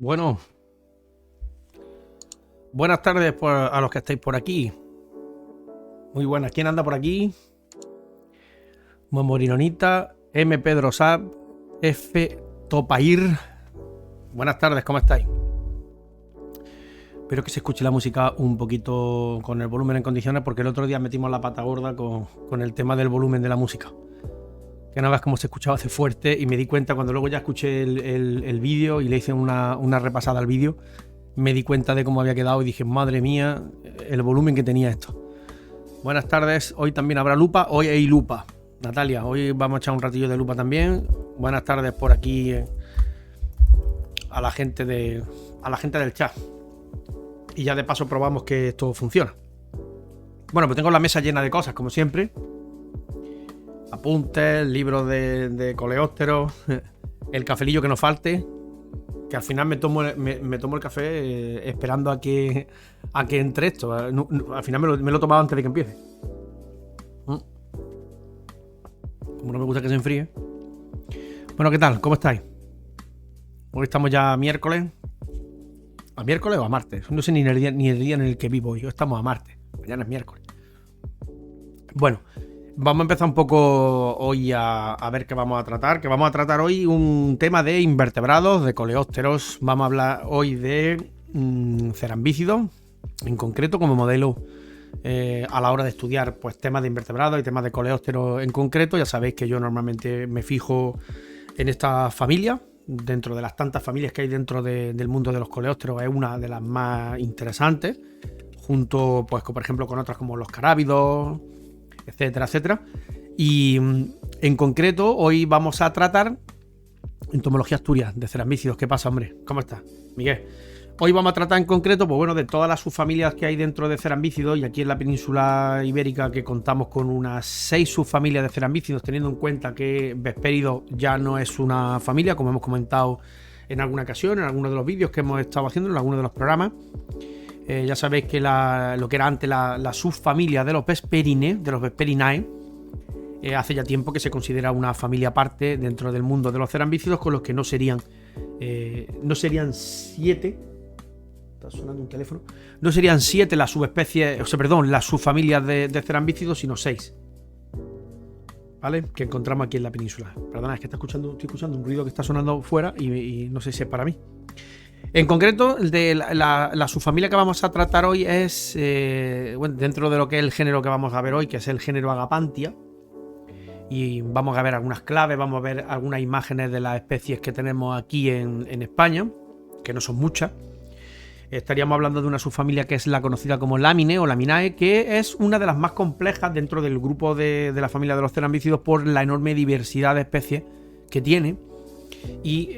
Bueno, buenas tardes a los que estáis por aquí. Muy buenas. ¿Quién anda por aquí? Momorinonita, M. Pedro Sab, F. Topair. Buenas tardes, ¿cómo estáis? Espero que se escuche la música un poquito con el volumen en condiciones, porque el otro día metimos la pata gorda con el tema del volumen de la música. Que no veas cómo se escuchaba hace fuerte, y me di cuenta cuando luego ya escuché el vídeo y le hice una repasada al vídeo, me di cuenta de cómo había quedado y dije, madre mía, el volumen que tenía esto. Buenas tardes, hoy también habrá lupa, hoy hay lupa. Natalia, hoy vamos a echar un ratillo de lupa también. Buenas tardes por aquí a la gente del chat. Y ya de paso probamos que esto funciona. Bueno, pues tengo la mesa llena de cosas, como siempre. Apuntes, libros de coleópteros, el cafelillo que no falte, que al final me tomo el café esperando a que entre esto. Al final me lo he tomado antes de que empiece. Como no me gusta que se enfríe. Bueno, ¿qué tal? ¿Cómo estáis? Hoy estamos ya miércoles. ¿A miércoles o a martes? No sé ni el día en el que vivo hoy. Hoy estamos a martes. Mañana es miércoles. Bueno, vamos a empezar un poco hoy a ver qué vamos a tratar. Que vamos a tratar hoy un tema de invertebrados, de coleópteros. Vamos a hablar hoy de cerambícidos, en concreto, como modelo a la hora de estudiar pues temas de invertebrados y temas de coleópteros en concreto. Ya sabéis que yo normalmente me fijo en esta familia. Dentro de las tantas familias que hay dentro del mundo de los coleópteros, es una de las más interesantes, junto pues por ejemplo con otras como los carábidos, etcétera, etcétera. Y en concreto hoy vamos a tratar entomología Asturias de cerambícidos. ¿Qué pasa, hombre? ¿Cómo estás, Miguel? Hoy vamos a tratar en concreto, pues bueno, de todas las subfamilias que hay dentro de cerambícidos, y aquí en la península ibérica que contamos con unas 6 subfamilias de cerambícidos, teniendo en cuenta que Vesperido ya no es una familia, como hemos comentado en alguna ocasión, en algunos de los vídeos que hemos estado haciendo, en algunos de los programas. Ya sabéis que lo que era antes la subfamilia de los Vesperinae, hace ya tiempo que se considera una familia aparte dentro del mundo de los cerambícidos, con los que no serían 7. Está sonando un teléfono. No serían 7 las subespecies, las subfamilias de cerambícidos, sino 6. ¿Vale? Que encontramos aquí en la península. Perdona, es que estoy escuchando un ruido que está sonando fuera y no sé si es para mí. En concreto, la subfamilia que vamos a tratar hoy es, dentro de lo que es el género que vamos a ver hoy, que es el género Agapantia. Y vamos a ver algunas claves, vamos a ver algunas imágenes de las especies que tenemos aquí en España, que no son muchas. Estaríamos hablando de una subfamilia que es la conocida como Lamine o Laminae, que es una de las más complejas dentro del grupo de la familia de los cerambícidos por la enorme diversidad de especies que tiene, y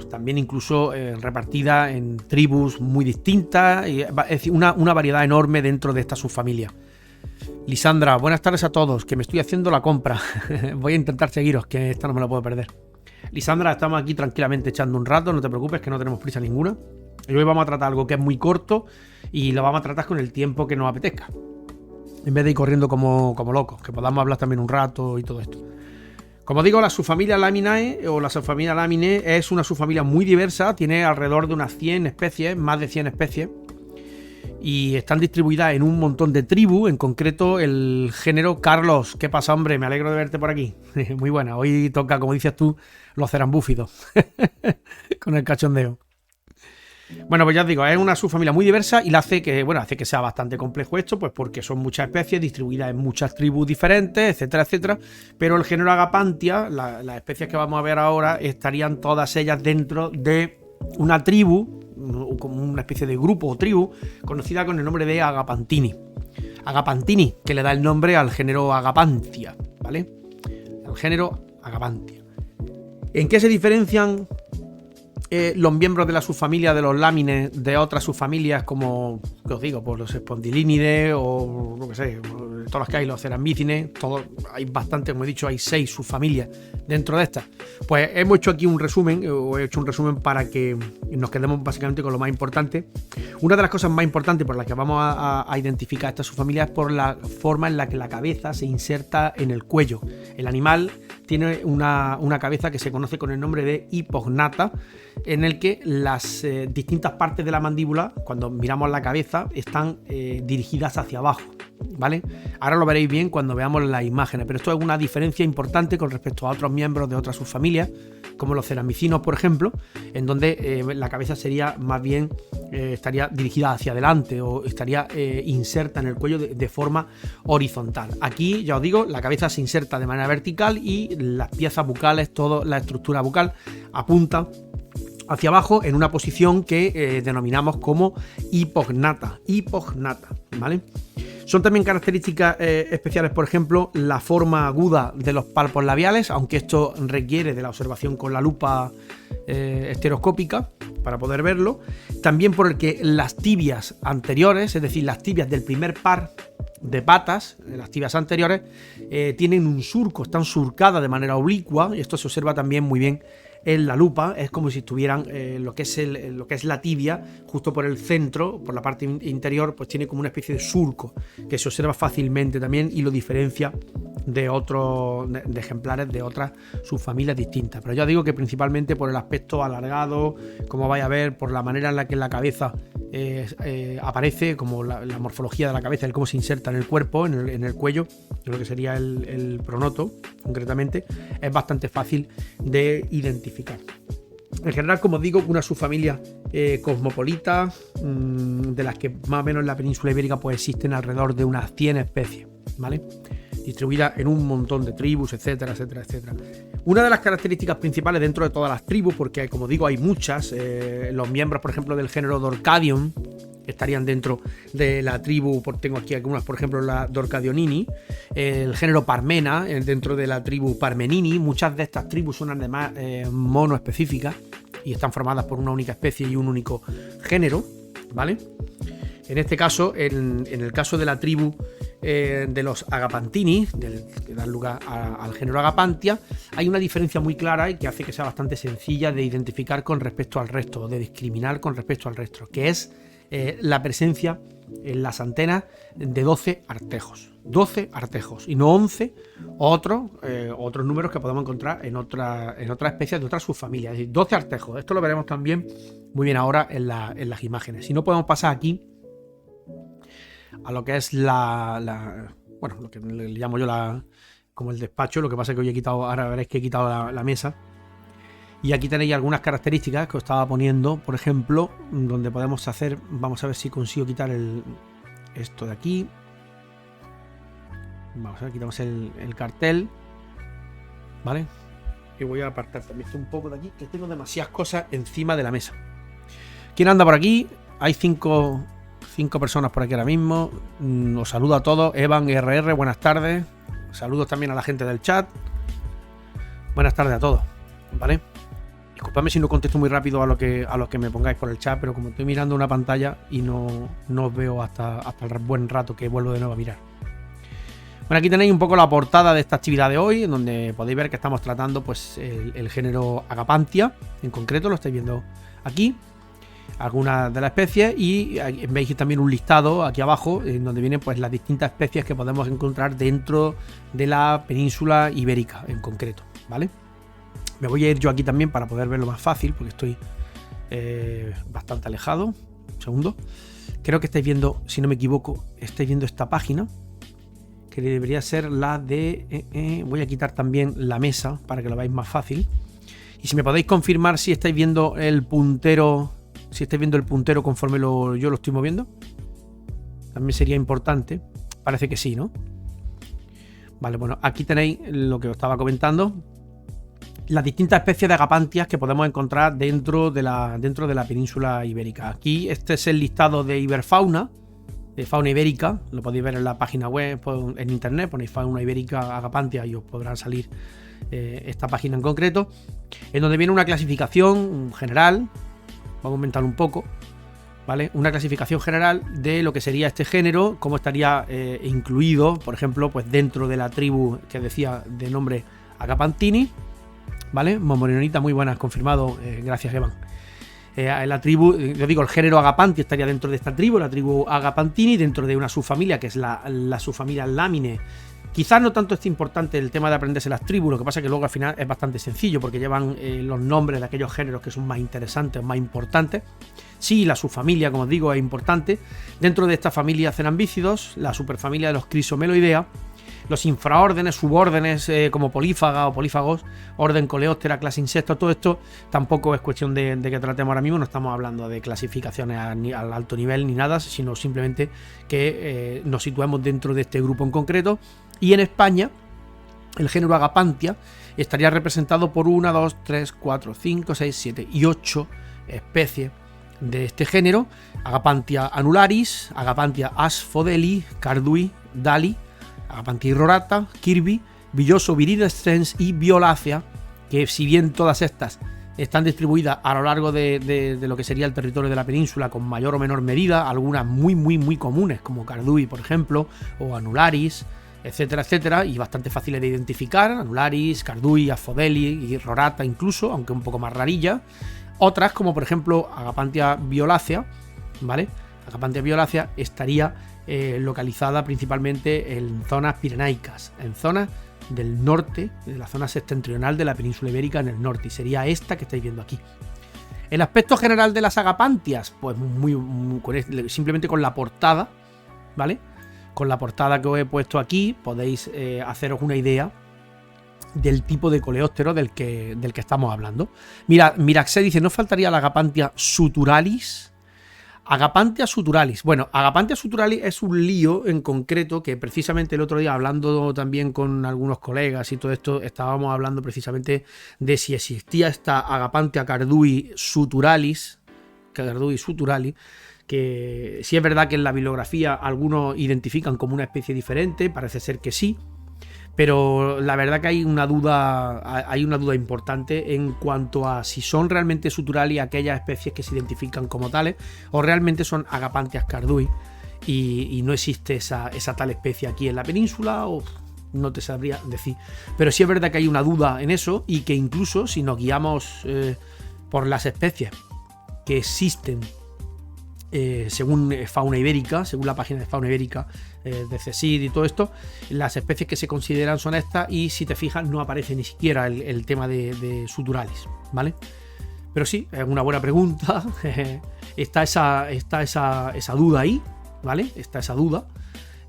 también incluso repartida en tribus muy distintas, es decir, una variedad enorme dentro de esta subfamilia. Lisandra, buenas tardes a todos, que me estoy haciendo la compra. Voy a intentar seguiros, que esta no me la puedo perder. Lisandra, estamos aquí tranquilamente echando un rato, no te preocupes, que no tenemos prisa ninguna. Y hoy vamos a tratar algo que es muy corto y lo vamos a tratar con el tiempo que nos apetezca, en vez de ir corriendo como locos, que podamos hablar también un rato y todo esto. Como digo, la subfamilia Laminae o la subfamilia Lamine es una subfamilia muy diversa, tiene alrededor de unas 100 especies, más de 100 especies, y están distribuidas en un montón de tribus, en concreto el género Carlos. ¿Qué pasa, hombre? Me alegro de verte por aquí. Muy buena, hoy toca, como dices tú, los cerambúfidos, con el cachondeo. Bueno, pues ya os digo, es una subfamilia muy diversa y hace que sea bastante complejo esto, pues porque son muchas especies distribuidas en muchas tribus diferentes, etcétera, etcétera. Pero el género Agapantia, las especies que vamos a ver ahora, estarían todas ellas dentro de una tribu, como una especie de grupo o tribu, conocida con el nombre de Agapantini. Agapantini, que le da el nombre al género Agapantia, ¿vale? El género Agapantia. ¿En qué se diferencian los miembros de la subfamilia de los lámines de otras subfamilias, como que os digo, pues los espondilínides o lo que sé, todas las que hay, los cerambícines? Hay bastante, como he dicho, hay 6 subfamilias dentro de estas. Pues hemos hecho aquí un resumen, o he hecho un resumen para que nos quedemos básicamente con lo más importante. Una de las cosas más importantes por las que vamos a identificar esta subfamilia es por la forma en la que la cabeza se inserta en el cuello. El animal tiene una cabeza que se conoce con el nombre de hipognata, en el que las distintas partes de la mandíbula, cuando miramos la cabeza, están dirigidas hacia abajo, ¿vale? Ahora lo veréis bien cuando veamos las imágenes, pero esto es una diferencia importante con respecto a otros miembros de otras subfamilias, como los ceramicinos, por ejemplo, en donde la cabeza sería más bien estaría dirigida hacia adelante o estaría inserta en el cuello de forma horizontal. Aquí, ya os digo, la cabeza se inserta de manera vertical y las piezas bucales, toda la estructura bucal apunta hacia abajo en una posición que denominamos como hipognata, ¿vale? Son también características especiales, por ejemplo, la forma aguda de los palpos labiales, aunque esto requiere de la observación con la lupa estereoscópica para poder verlo. También porque las tibias anteriores, es decir, las tibias del primer par de patas, las tibias anteriores, tienen un surco, están surcadas de manera oblicua, y esto se observa también muy bien en la lupa. Es como si tuvieran lo que es la tibia justo por el centro, por la parte interior, pues tiene como una especie de surco que se observa fácilmente también y lo diferencia de otros de ejemplares de otras subfamilias distintas. Pero ya digo que principalmente por el aspecto alargado, como vais a ver, por la manera en la que la cabeza aparece, como la morfología de la cabeza, el cómo se inserta en el cuerpo, en el cuello, en lo que sería el pronoto, concretamente, es bastante fácil de identificar. En general, como os digo, una subfamilia cosmopolita, de las que más o menos en la península ibérica pues existen alrededor de unas 100 especies, ¿vale? Distribuidas en un montón de tribus, etcétera, etcétera, etcétera. Una de las características principales dentro de todas las tribus, porque como digo hay muchas, los miembros por ejemplo del género Dorcadion estarían dentro de la tribu, tengo aquí algunas, por ejemplo la Dorcadionini, el género Parmena dentro de la tribu Parmenini. Muchas de estas tribus son además monoespecíficas y están formadas por una única especie y un único género, ¿vale? En este caso, en el caso de la tribu de los Agapantini, que dan lugar al género Agapantia, hay una diferencia muy clara y que hace que sea bastante sencilla de identificar con respecto al resto, de discriminar con respecto al resto, que es la presencia en las antenas de 12 artejos. 12 artejos y no 11 otros números que podemos encontrar en otras especies de otras subfamilias. Es decir, 12 artejos. Esto lo veremos también muy bien ahora en las imágenes. Si no, podemos pasar aquí a lo que es bueno, lo que le llamo yo como el despacho. Lo que pasa es que hoy ahora veréis que he quitado la mesa. Y aquí tenéis algunas características que os estaba poniendo, por ejemplo, donde podemos hacer, vamos a ver si consigo quitar esto de aquí. Vamos a ver, quitamos el cartel, ¿vale? Y voy a apartar también esto un poco de aquí, que tengo demasiadas cosas encima de la mesa. ¿Quién anda por aquí? Hay cinco personas por aquí ahora mismo. Os saludo a todos. Evan RR, buenas tardes. Saludos también a la gente del chat. Buenas tardes a todos, ¿vale? Disculpadme si no contesto muy rápido a lo que me pongáis por el chat, pero como estoy mirando una pantalla y no os veo hasta el buen rato que vuelvo de nuevo a mirar. Bueno, aquí tenéis un poco la portada de esta actividad de hoy, en donde podéis ver que estamos tratando pues el género Agapantia, en concreto, lo estáis viendo aquí, algunas de las especies, y veis también un listado aquí abajo, en donde vienen pues las distintas especies que podemos encontrar dentro de la península ibérica, en concreto, ¿vale? Me voy a ir yo aquí también para poder verlo más fácil, porque estoy bastante alejado. Un segundo. Creo que estáis viendo, si no me equivoco, estáis viendo esta página, que debería ser la de... voy a quitar también la mesa para que lo veáis más fácil. Y si me podéis confirmar si estáis viendo el puntero, conforme yo lo estoy moviendo, también sería importante. Parece que sí, ¿no? Vale, bueno, aquí tenéis lo que os estaba comentando. Las distintas especies de agapantias que podemos encontrar dentro de la península ibérica. Aquí este es el listado de iberfauna, de fauna ibérica. Lo podéis ver en la página web, en internet, ponéis fauna ibérica agapantia y os podrá salir esta página en concreto, en donde viene una clasificación general. Vamos a comentar un poco, ¿vale? Una clasificación general de lo que sería este género, cómo estaría incluido, por ejemplo, pues dentro de la tribu que decía de nombre Agapantini, ¿vale? Momorenonita, muy buenas, confirmado, gracias Evan. La tribu, yo digo, el género Agapanti estaría dentro de esta tribu, la tribu Agapantini, dentro de una subfamilia que es la subfamilia Lamine, Quizás no tanto es importante el tema de aprenderse las tribus, lo que pasa es que luego al final es bastante sencillo porque llevan los nombres de aquellos géneros que son más interesantes, más importantes. Sí, la subfamilia, como os digo, es importante. Dentro de esta familia Cerambícidos, la superfamilia de los Chrysomeloidea, los infraórdenes, subórdenes como polífaga o polífagos, orden Coleóptera, clase insectos, todo esto tampoco es cuestión de que tratemos ahora mismo, no estamos hablando de clasificaciones al alto nivel ni nada, sino simplemente que nos situemos dentro de este grupo en concreto. Y en España, el género Agapantia estaría representado por 1, 2, 3, 4, 5, 6, 7 y 8 especies de este género: Agapantia annularis, Agapantia asphodeli, Cardui, Dali, Agapantia irrorata, Kirby, Villoso viridescens y Violácea, que si bien todas estas están distribuidas a lo largo de lo que sería el territorio de la península con mayor o menor medida, algunas muy comunes como Cardui, por ejemplo, o Annularis, etcétera, etcétera, y bastante fáciles de identificar: Annularis, Cardui, Asphodeli y Rorata incluso, aunque un poco más rarilla. Otras, como por ejemplo Agapantia violácea, ¿vale? Agapantia violácea estaría localizada principalmente en zonas pirenaicas, en zonas del norte, de la zona septentrional de la península ibérica en el norte, y sería esta que estáis viendo aquí. El aspecto general de las agapantias, pues simplemente con la portada, ¿vale? Con la portada que os he puesto aquí podéis haceros una idea del tipo de coleóptero del que estamos hablando. Mira, Miraxe dice: ¿no faltaría la Agapantia suturalis? Agapantia suturalis. Bueno, Agapantia suturalis es un lío en concreto que precisamente el otro día, hablando también con algunos colegas y todo esto, estábamos hablando precisamente de si existía esta Agapantia cardui suturalis, que sí es verdad que en la bibliografía algunos identifican como una especie diferente, parece ser que sí, pero la verdad que hay una duda importante en cuanto a si son realmente suturalis aquellas especies que se identifican como tales, o realmente son Agapantias cardui y no existe esa tal especie aquí en la península, o no te sabría decir. Pero sí es verdad que hay una duda en eso, y que incluso si nos guiamos por las especies que existen según Fauna Ibérica, según la página de Fauna Ibérica de CSID y todo esto, las especies que se consideran son estas, y si te fijas no aparece ni siquiera el tema de suturalis, ¿vale? Pero sí, es una buena pregunta. está esa duda ahí, ¿vale? Está esa duda,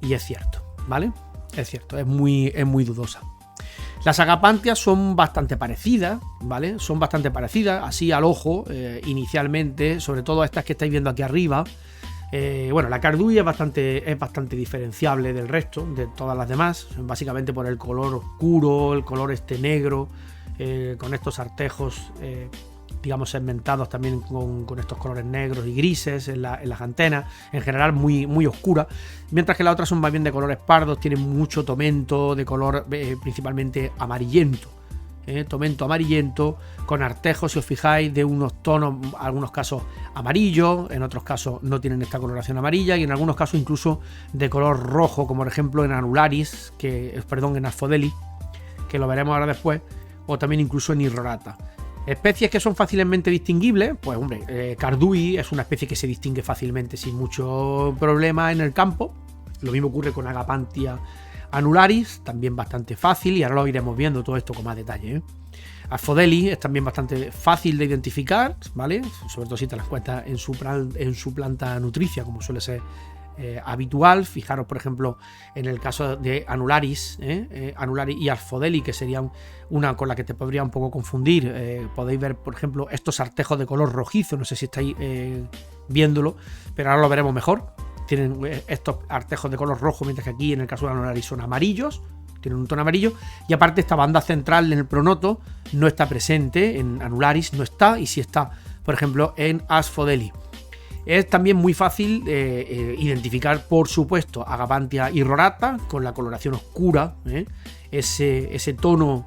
y es cierto, ¿vale? Es cierto, es muy dudosa. Las agapantias son bastante parecidas, ¿vale? Son bastante parecidas, así al ojo, inicialmente, sobre todo estas que estáis viendo aquí arriba. Bueno, la cardui es bastante diferenciable del resto, de todas las demás, básicamente por el color oscuro, el color negro, con estos artejos, digamos, segmentados también con estos colores negros y grises en las antenas, en general muy oscura, mientras que las otras son más bien de colores pardos, tienen mucho tomento de color principalmente amarillento. Tomento amarillento, con artejos, si os fijáis, de unos tonos, en algunos casos amarillos, en otros casos no tienen esta coloración amarilla, y en algunos casos incluso de color rojo, como por ejemplo en Annularis, en Asphodeli, que lo veremos ahora después, o también incluso en Irrorata. Especies que son fácilmente distinguibles, pues hombre, Cardui es una especie que se distingue fácilmente sin mucho problema en el campo. Lo mismo ocurre con Agapantia annularis, también bastante fácil, y ahora lo iremos viendo todo esto con más detalle. Asphodeli es también bastante fácil de identificar, ¿vale? Sobre todo si te las cuentas en su planta nutricia, como suele ser habitual. Fijaros, por ejemplo, en el caso de Annularis, Annularis y Asphodeli, que serían una con la que te podría un poco confundir. Podéis ver, por ejemplo, estos artejos de color rojizo, no sé si estáis viéndolo, pero ahora lo veremos mejor. Tienen estos artejos de color rojo, mientras que aquí en el caso de Annularis son amarillos, tienen un tono amarillo, y aparte esta banda central en el pronoto no está presente, en Annularis no está, y sí está, por ejemplo, en Asphodeli. Es también muy fácil identificar, por supuesto, Agapantia irrorata, con la coloración oscura, ese tono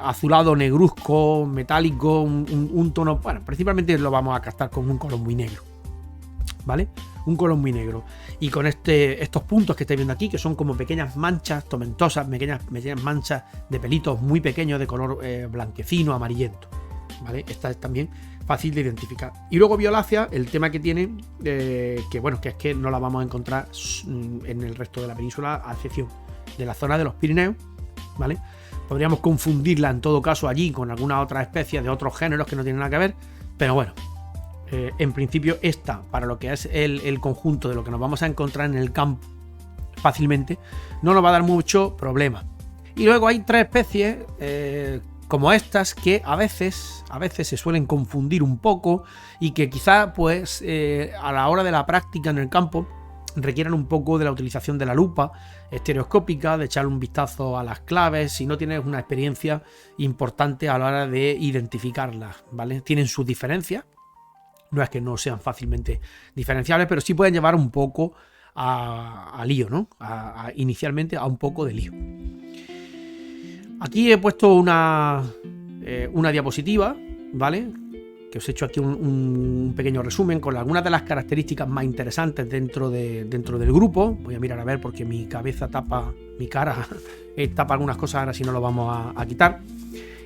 azulado, negruzco, metálico, un tono, bueno, principalmente lo vamos a captar con un color muy negro, ¿vale? Un color muy negro, y con estos puntos que estáis viendo aquí, que son como pequeñas manchas tomentosas, pequeñas manchas de pelitos muy pequeños de color blanquecino, amarillento, ¿vale? Esta es también fácil de identificar. Y luego Violácea, el tema que tiene, que es que no la vamos a encontrar en el resto de la península, a excepción de la zona de los Pirineos, ¿vale? Podríamos confundirla en todo caso allí con alguna otra especie de otros géneros que no tienen nada que ver, pero bueno, en principio esta, para lo que es el conjunto de lo que nos vamos a encontrar en el campo fácilmente, no nos va a dar mucho problema. Y luego hay 3 especies como estas que a veces se suelen confundir un poco y que quizá pues a la hora de la práctica en el campo requieran un poco de la utilización de la lupa estereoscópica, de echarle un vistazo a las claves si no tienes una experiencia importante a la hora de identificarlas, ¿vale? Tienen sus diferencias, no es que no sean fácilmente diferenciables, pero sí pueden llevar un poco a lío, ¿no? Inicialmente a un poco de lío. Aquí he puesto una diapositiva, ¿vale? Que os he hecho aquí un pequeño resumen con algunas de las características más interesantes dentro del grupo. Voy a mirar a ver porque mi cabeza tapa mi cara, tapa algunas cosas, ahora si no lo vamos a quitar.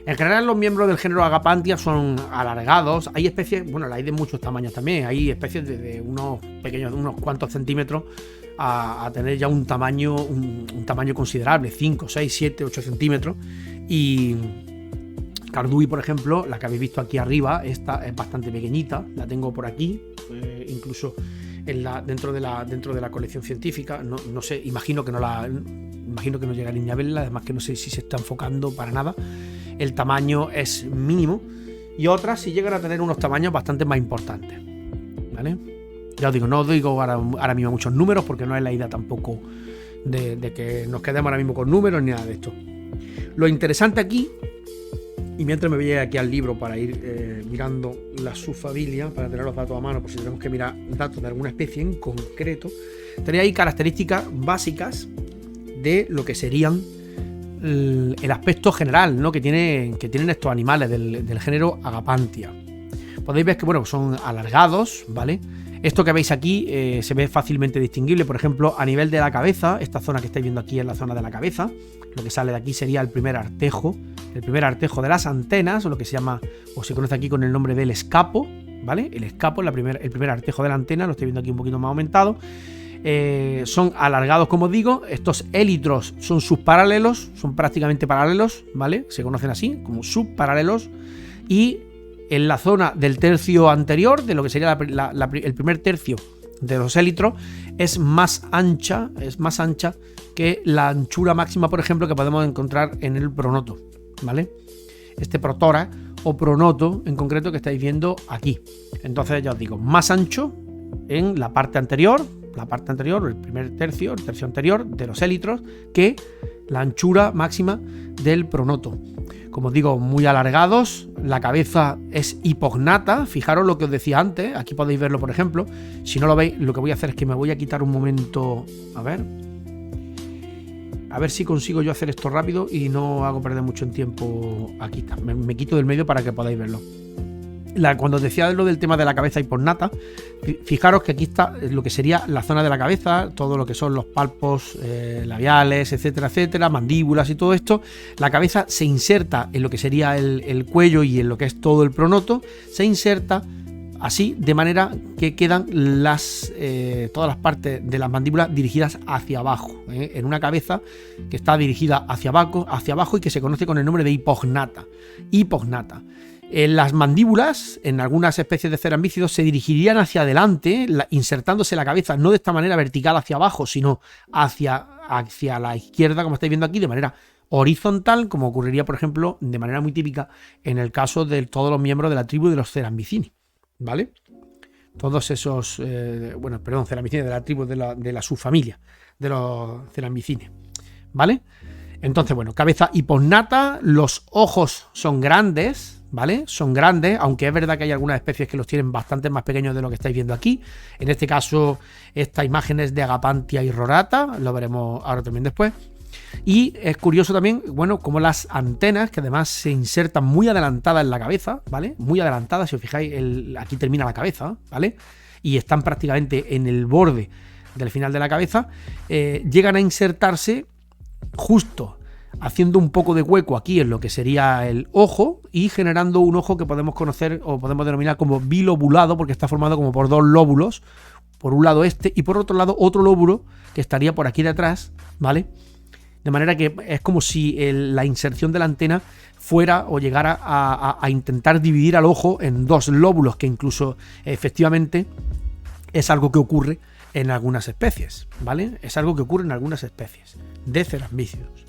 En general los miembros del género Agapantia son alargados. Hay especies, bueno, hay de muchos tamaños también. Hay especies de unos pequeños, de unos cuantos centímetros a tener ya un tamaño considerable, 5, 6, 7, 8 centímetros. Y Cardui, por ejemplo, la que habéis visto aquí arriba, esta es bastante pequeñita, la tengo por aquí, incluso dentro de la colección científica. No sé, imagino que no llegaré ni a verla, además que no sé si se está enfocando para nada. El tamaño es mínimo y otras sí llegan a tener unos tamaños bastante más importantes, ¿vale? Ya os digo, no os digo ahora mismo muchos números porque no es la idea tampoco de que nos quedemos ahora mismo con números ni nada de esto. Lo interesante aquí, y mientras me voy aquí al libro para ir mirando la subfamilia, para tener los datos a mano por si tenemos que mirar datos de alguna especie en concreto, tenéis ahí características básicas de lo que serían el aspecto general, ¿no? que tienen estos animales del género Agapantia. Podéis ver que, bueno, son alargados, ¿vale? Esto que veis aquí se ve fácilmente distinguible, por ejemplo, a nivel de la cabeza. Esta zona que estáis viendo aquí es la zona de la cabeza. Lo que sale de aquí sería el primer artejo de las antenas, o lo que se llama, o se conoce aquí con el nombre del escapo, ¿vale? El escapo, el primer artejo de la antena, lo estoy viendo aquí un poquito más aumentado. Son alargados, como os digo. Estos élitros son subparalelos, son prácticamente paralelos, ¿vale? Se conocen así, como subparalelos. Y en la zona del tercio anterior, de lo que sería el primer tercio de los élitros, es más ancha que la anchura máxima, por ejemplo, que podemos encontrar en el pronoto, ¿vale? Este protora o pronoto en concreto que estáis viendo aquí. Entonces ya os digo, más ancho en la parte anterior, el primer tercio, el tercio anterior de los élitros, que la anchura máxima del pronoto. Como os digo, muy alargados, la cabeza es hipognata. Fijaros lo que os decía antes, aquí podéis verlo, por ejemplo. Si no lo veis, lo que voy a hacer es que me voy a quitar un momento, a ver si consigo yo hacer esto rápido y no hago perder mucho tiempo. Aquí está, me quito del medio para que podáis verlo. Cuando os decía lo del tema de la cabeza hipognata, fijaros que aquí está lo que sería la zona de la cabeza, todo lo que son los palpos labiales, etcétera, etcétera, mandíbulas y todo esto. La cabeza se inserta en lo que sería el cuello y en lo que es todo el pronoto, se inserta así de manera que quedan todas las partes de las mandíbulas dirigidas hacia abajo, en una cabeza que está dirigida hacia abajo y que se conoce con el nombre de hipognata. En las mandíbulas, en algunas especies de cerambícidos, se dirigirían hacia adelante, insertándose la cabeza no de esta manera vertical hacia abajo, sino hacia la izquierda, como estáis viendo aquí, de manera horizontal, como ocurriría, por ejemplo, de manera muy típica en el caso de todos los miembros de la tribu de los cerambicini, ¿vale? Todos esos, cerambicini de la tribu de la subfamilia de los cerambicini, ¿vale? Entonces, bueno, cabeza hipognata, los ojos son grandes, ¿vale? Son grandes, aunque es verdad que hay algunas especies que los tienen bastante más pequeños de lo que estáis viendo aquí. En este caso, esta imagen es de Agapantia irrorata, lo veremos ahora también después. Y es curioso también, bueno, como las antenas, que además se insertan muy adelantadas en la cabeza, ¿vale? Muy adelantadas, si os fijáis, aquí termina la cabeza, ¿vale? Y están prácticamente en el borde del final de la cabeza, llegan a insertarse justo haciendo un poco de hueco aquí en lo que sería el ojo y generando un ojo que podemos conocer o podemos denominar como bilobulado, porque está formado como por dos lóbulos, por un lado este y por otro lado otro lóbulo que estaría por aquí detrás, ¿vale? De manera que es como si la inserción de la antena fuera o llegara a intentar dividir al ojo en dos lóbulos, que incluso efectivamente es algo que ocurre en algunas especies, ¿vale? Es algo que ocurre en algunas especies de cerambícidos.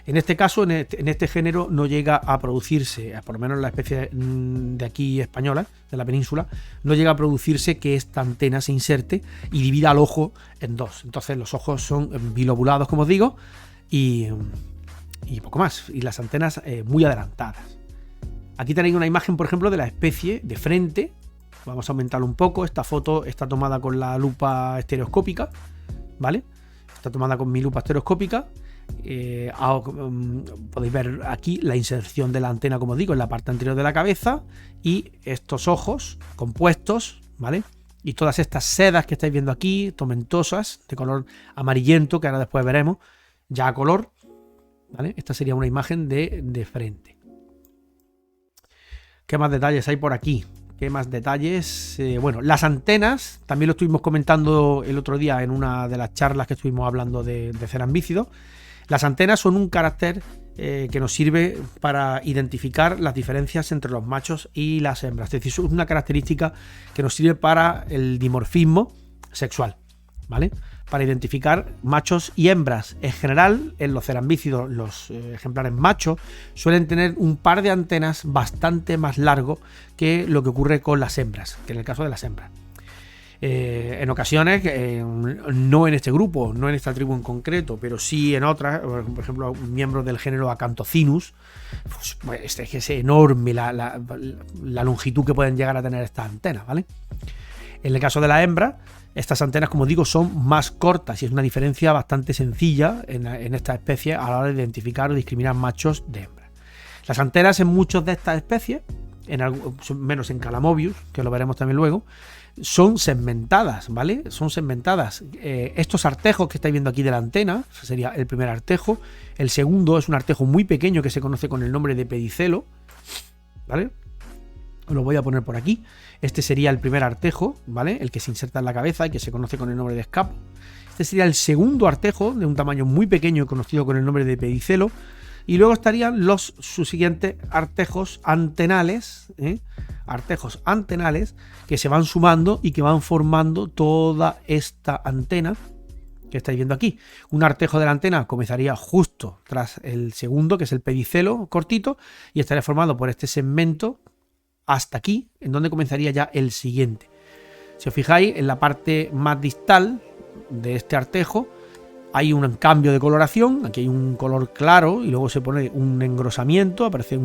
En este caso, en este género no llega a producirse, por lo menos en la especie de aquí española, de la península, no llega a producirse que esta antena se inserte y divida al ojo en dos. Entonces los ojos son bilobulados, como os digo, y poco más. Y las antenas muy adelantadas. Aquí tenéis una imagen, por ejemplo, de la especie de frente. Vamos a aumentarlo un poco. Esta foto está tomada con la lupa estereoscópica, ¿vale? Está tomada con mi lupa estereoscópica. Podéis ver aquí la inserción de la antena, como os digo, en la parte anterior de la cabeza, y estos ojos compuestos, ¿vale? Y todas estas sedas que estáis viendo aquí, tomentosas, de color amarillento, que ahora después veremos ya a color, ¿vale? Esta sería una imagen de frente. ¿Qué más detalles hay por aquí? ¿Qué más detalles? Bueno, las antenas, también lo estuvimos comentando el otro día en una de las charlas que estuvimos hablando de cerambícidos. Las antenas son un carácter que nos sirve para identificar las diferencias entre los machos y las hembras. Es decir, es una característica que nos sirve para el dimorfismo sexual, ¿vale? Para identificar machos y hembras. En general, en los cerambícidos, los ejemplares machos suelen tener un par de antenas bastante más largo que lo que ocurre con las hembras, que en el caso de las hembras. En ocasiones, no en este grupo, no en esta tribu en concreto, pero sí en otras, por ejemplo, miembros del género Acanthocinus, pues es enorme la longitud que pueden llegar a tener estas antenas, ¿vale? En el caso de la hembra, estas antenas, como digo, son más cortas y es una diferencia bastante sencilla en esta especie a la hora de identificar o discriminar machos de hembras. Las antenas en muchas de estas especies, menos en Calamobius, que lo veremos también luego, son segmentadas, ¿vale? Son segmentadas. Estos artejos que estáis viendo aquí de la antena, sería el primer artejo. El segundo es un artejo muy pequeño que se conoce con el nombre de pedicelo, ¿vale? Lo voy a poner por aquí. Este sería el primer artejo, ¿vale? El que se inserta en la cabeza y que se conoce con el nombre de escapo. Este sería el segundo artejo, de un tamaño muy pequeño, conocido con el nombre de pedicelo. Y luego estarían sus siguientes artejos antenales, artejos antenales que se van sumando y que van formando toda esta antena que estáis viendo aquí. Un artejo de la antena comenzaría justo tras el segundo, que es el pedicelo cortito, y estaría formado por este segmento hasta aquí, en donde comenzaría ya el siguiente. Si os fijáis, en la parte más distal de este artejo hay un cambio de coloración. Aquí hay un color claro y luego se pone un engrosamiento, aparece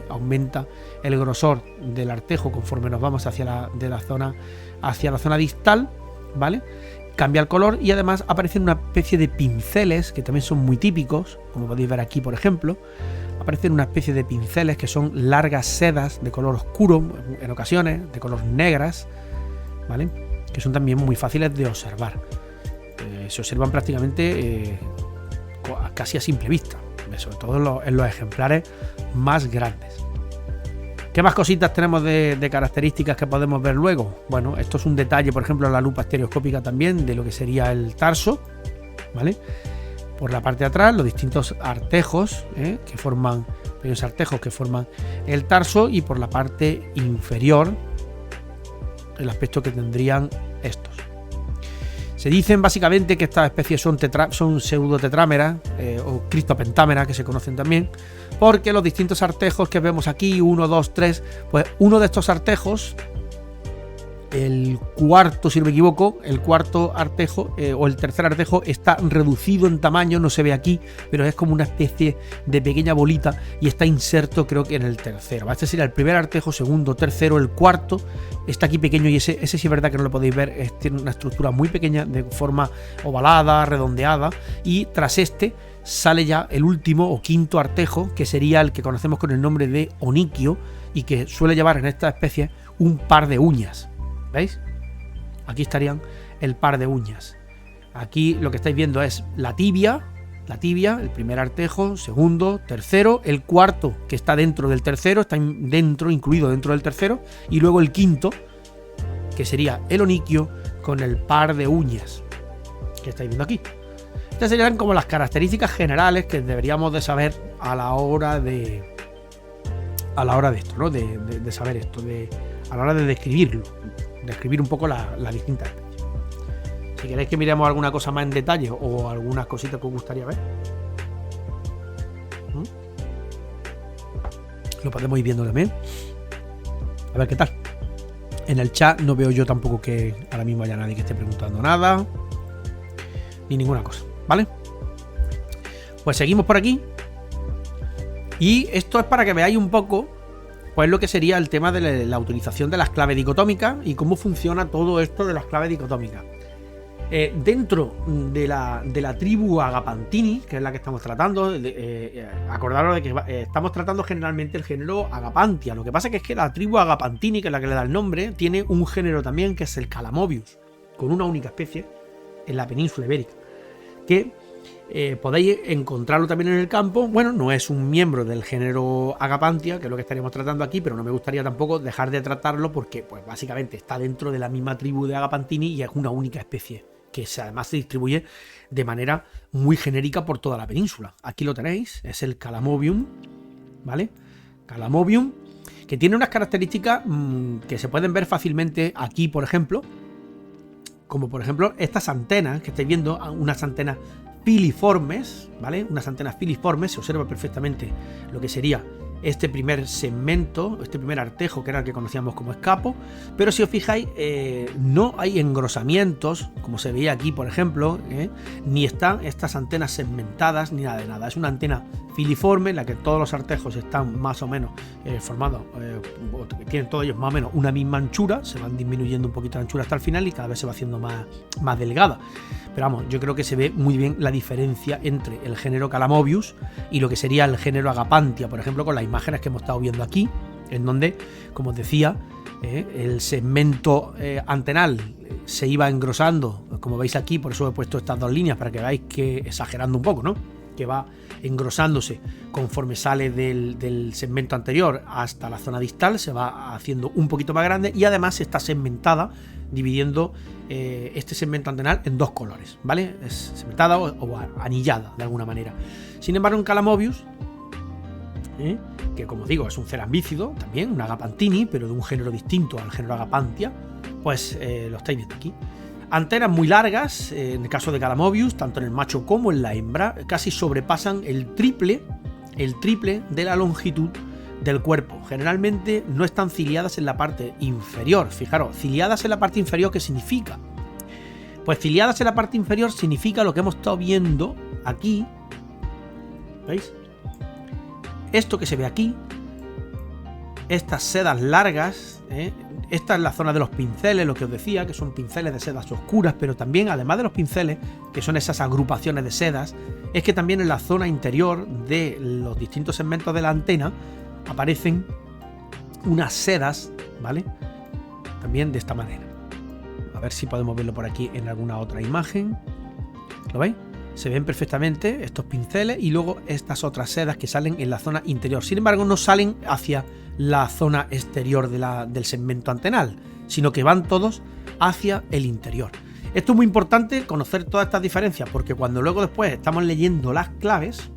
aumenta el grosor del artejo conforme nos vamos hacia la zona distal, ¿vale? Cambia el color y además aparecen una especie de pinceles que también son muy típicos, como podéis ver aquí, por ejemplo. Aparecen una especie de pinceles que son largas sedas de color oscuro, en ocasiones de color negras, ¿vale? Que son también muy fáciles de observar. Se observan prácticamente casi a simple vista, sobre todo en los ejemplares más grandes. ¿Qué más cositas tenemos de características que podemos ver luego? Bueno, esto es un detalle, por ejemplo, en la lupa estereoscópica también, de lo que sería el tarso, ¿vale? Por la parte de atrás, los distintos artejos que forman, pequeños artejos que forman el tarso, y por la parte inferior, el aspecto que tendrían estos. Se dicen básicamente que estas especies son pseudotetrámeras o cristopentámeras, que se conocen también, porque los distintos artejos que vemos aquí, 1, 2, 3, pues uno de estos artejos, el cuarto, si no me equivoco, el cuarto artejo o el tercer artejo está reducido en tamaño, no se ve aquí, pero es como una especie de pequeña bolita y está inserto, creo que en el tercero. Este sería el primer artejo, segundo, tercero, el cuarto está aquí pequeño, y ese sí es verdad que no lo podéis ver, tiene una estructura muy pequeña de forma ovalada, redondeada, y tras este sale ya el último o quinto artejo, que sería el que conocemos con el nombre de oniquio y que suele llevar en esta especie un par de uñas. ¿Veis? Aquí estarían el par de uñas. Aquí lo que estáis viendo es la tibia, el primer artejo, segundo, tercero, el cuarto que está dentro del tercero, está incluido dentro del tercero, y luego el quinto, que sería el oniquio con el par de uñas que estáis viendo aquí. Este Estas serían como las características generales que deberíamos de saber a la hora de esto, ¿no? De saber esto, a la hora de describirlo, describir un poco las distintas especies. Si queréis que miremos alguna cosa más en detalle o algunas cositas que os gustaría ver, lo podemos ir viendo también. A ver qué tal. En el chat no veo yo tampoco que ahora mismo haya nadie que esté preguntando nada, ni ninguna cosa, ¿vale? Pues seguimos por aquí. Y esto es para que veáis un poco pues lo que sería el tema de la utilización de las claves dicotómicas y cómo funciona todo esto de las claves dicotómicas. Dentro de la tribu Agapantini, que es la que estamos tratando, acordaros de que estamos tratando generalmente el género Agapantia. Lo que pasa es que la tribu Agapantini, que es la que le da el nombre, tiene un género también que es el Calamobius, con una única especie en la península ibérica, que podéis encontrarlo también en el campo. Bueno, no es un miembro del género Agapantia, que es lo que estaríamos tratando aquí, pero no me gustaría tampoco dejar de tratarlo porque pues básicamente está dentro de la misma tribu de Agapantini y es una única especie que además se distribuye de manera muy genérica por toda la península. Aquí lo tenéis, es el Calamobium, ¿vale? Calamobium, que tiene unas características que se pueden ver fácilmente aquí, por ejemplo, como por ejemplo estas antenas que estáis viendo, unas antenas filiformes, ¿vale? Unas antenas filiformes, se observa perfectamente lo que sería este primer segmento, este primer artejo que era el que conocíamos como escapo, pero si os fijáis no hay engrosamientos como se veía aquí por ejemplo, ni están estas antenas segmentadas ni nada de nada. Es una antena filiforme en la que todos los artejos están más o menos formados, tienen todos ellos más o menos una misma anchura, se van disminuyendo un poquito la anchura hasta el final y cada vez se va haciendo más delgada. Pero vamos, yo creo que se ve muy bien la diferencia entre el género Calamobius y lo que sería el género Agapantia, por ejemplo, con las imágenes que hemos estado viendo aquí, en donde, como os decía, el segmento antenal se iba engrosando, como veis aquí, por eso he puesto estas dos líneas para que veáis que, exagerando un poco, ¿no?, que va engrosándose conforme sale del segmento anterior hasta la zona distal, se va haciendo un poquito más grande y además está segmentada, dividiendo este segmento antenal en dos colores, ¿vale? Es segmentada o anillada de alguna manera. Sin embargo, en Calamobius, que como digo es un cerambícido también, un Agapantini, pero de un género distinto al género Agapantia, pues lo estáis viendo aquí. Antenas muy largas, en el caso de Calamobius, tanto en el macho como en la hembra, casi sobrepasan el triple de la longitud del cuerpo. Generalmente no están ciliadas en la parte inferior. Fijaros, ciliadas en la parte inferior, ¿qué significa? Pues ciliadas en la parte inferior significa lo que hemos estado viendo aquí. ¿Veis? Esto que se ve aquí, estas sedas largas, esta es la zona de los pinceles, lo que os decía, que son pinceles de sedas oscuras, pero también, además de los pinceles, que son esas agrupaciones de sedas, es que también en la zona interior de los distintos segmentos de la antena aparecen unas sedas, ¿vale? También de esta manera. A ver si podemos verlo por aquí en alguna otra imagen. ¿Lo veis? Se ven perfectamente estos pinceles y luego estas otras sedas que salen en la zona interior. Sin embargo, no salen hacia la zona exterior del segmento antenal, sino que van todos hacia el interior. Esto es muy importante, conocer todas estas diferencias, porque cuando luego después estamos leyendo las claves,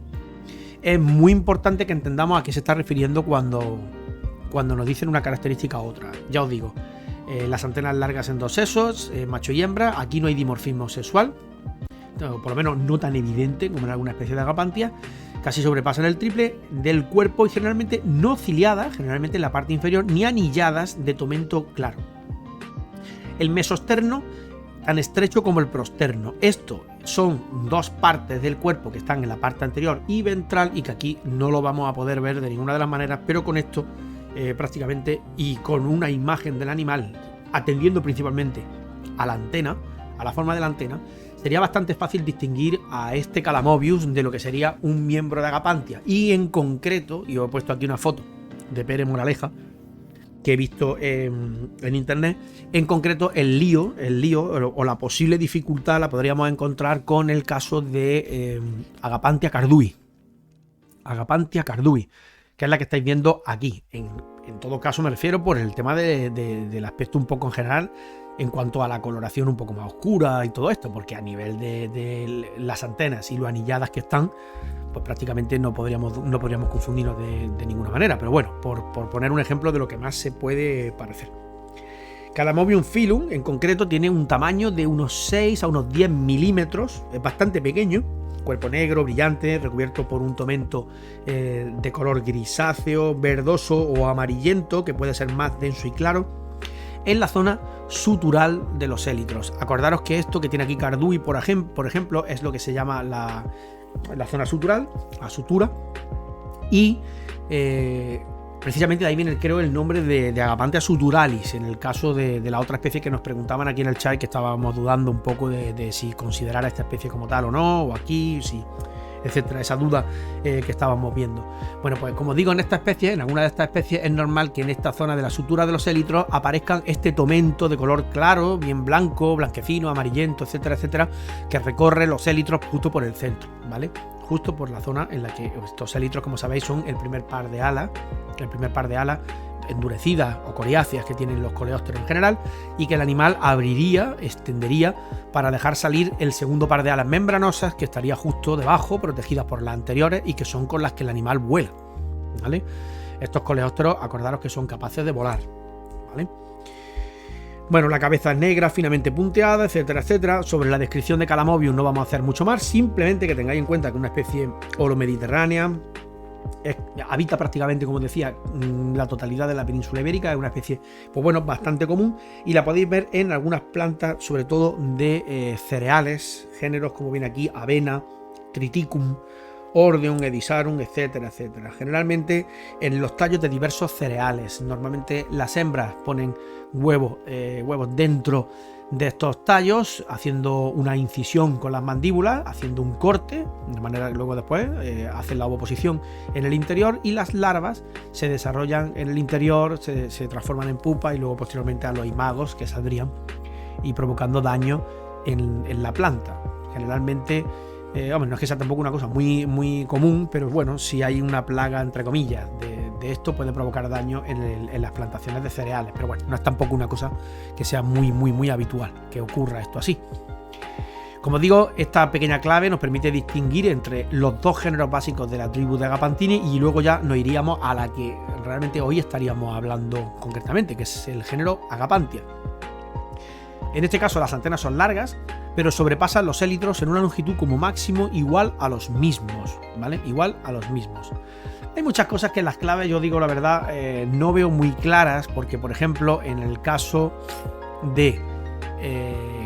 es muy importante que entendamos a qué se está refiriendo cuando nos dicen una característica u otra. Ya os digo, las antenas largas en dos sexos, macho y hembra, aquí no hay dimorfismo sexual, o por lo menos no tan evidente como en alguna especie de Agapantia, casi sobrepasan el triple del cuerpo y generalmente no ciliadas, generalmente en la parte inferior, ni anilladas de tomento claro. El mesosterno tan estrecho como el prosterno. Esto son dos partes del cuerpo que están en la parte anterior y ventral y que aquí no lo vamos a poder ver de ninguna de las maneras, pero con esto prácticamente y con una imagen del animal atendiendo principalmente a la antena, a la forma de la antena, sería bastante fácil distinguir a este Calamobius de lo que sería un miembro de Agapantia. Y en concreto, y os he puesto aquí una foto de Pere Moraleja que he visto en internet, en concreto el lío o la posible dificultad la podríamos encontrar con el caso de Agapantia cardui. Agapantia cardui, que es la que estáis viendo aquí. En todo caso me refiero por el tema del aspecto un poco en general en cuanto a la coloración un poco más oscura y todo esto, porque a nivel de las antenas y lo anilladas que están, pues prácticamente no podríamos confundirnos de ninguna manera. Pero bueno, por poner un ejemplo de lo que más se puede parecer. Calamobium filum en concreto tiene un tamaño de unos 6 a unos 10 milímetros, es bastante pequeño, cuerpo negro, brillante, recubierto por un tomento de color grisáceo, verdoso o amarillento, que puede ser más denso y claro, en la zona sutural de los élitros. Acordaros que esto que tiene aquí Cardui, por ejemplo, es lo que se llama la zona sutural, la sutura, y precisamente de ahí viene, creo, el nombre de Agapanthia suturalis, en el caso de la otra especie que nos preguntaban aquí en el chat, que estábamos dudando un poco de si considerar a esta especie como tal o no, o aquí, sí, etcétera, esa duda que estábamos viendo. Bueno, pues como digo, en alguna de estas especies es normal que en esta zona de la sutura de los élitros aparezcan este tomento de color claro, bien blanco, blanquecino, amarillento, etcétera, etcétera, que recorre los élitros justo por el centro, ¿vale? Justo por la zona en la que estos élitros, como sabéis, son el primer par de alas endurecidas o coriáceas que tienen los coleópteros en general, y que el animal extendería para dejar salir el segundo par de alas membranosas, que estaría justo debajo, protegidas por las anteriores, y que son con las que el animal vuela, ¿vale? Estos coleópteros, acordaros que son capaces de volar, ¿vale? Bueno, la cabeza es negra, finamente punteada, etcétera, etcétera. Sobre la descripción de Calamobium no vamos a hacer mucho más, simplemente que tengáis en cuenta que es una especie holomediterránea, habita prácticamente, como decía, la totalidad de la península ibérica, es una especie, pues bueno, bastante común, y la podéis ver en algunas plantas, sobre todo de cereales, géneros como viene aquí, avena, triticum, Ordeum, Edisarum, etcétera, etcétera. Generalmente en los tallos de diversos cereales. Normalmente las hembras ponen huevos dentro de estos tallos, haciendo una incisión con las mandíbulas, haciendo un corte, de manera que luego después hacen la ovoposición en el interior, y las larvas se desarrollan en el interior, se transforman en pupa y luego posteriormente a los imagos que saldrían y provocando daño en la planta. Generalmente, no es que sea tampoco una cosa muy común, pero bueno, si hay una plaga, entre comillas, de esto, puede provocar daño en las plantaciones de cereales, pero bueno, no es tampoco una cosa que sea muy habitual que ocurra esto así. Como digo, esta pequeña clave nos permite distinguir entre los dos géneros básicos de la tribu de Agapanthini, y luego ya nos iríamos a la que realmente hoy estaríamos hablando concretamente, que es el género Agapanthia. En este caso las antenas son largas, pero sobrepasan los élitros en una longitud como máximo igual a los mismos, ¿vale? Igual a los mismos. Hay muchas cosas que en las claves, yo digo la verdad, no veo muy claras, porque por ejemplo, en el caso de,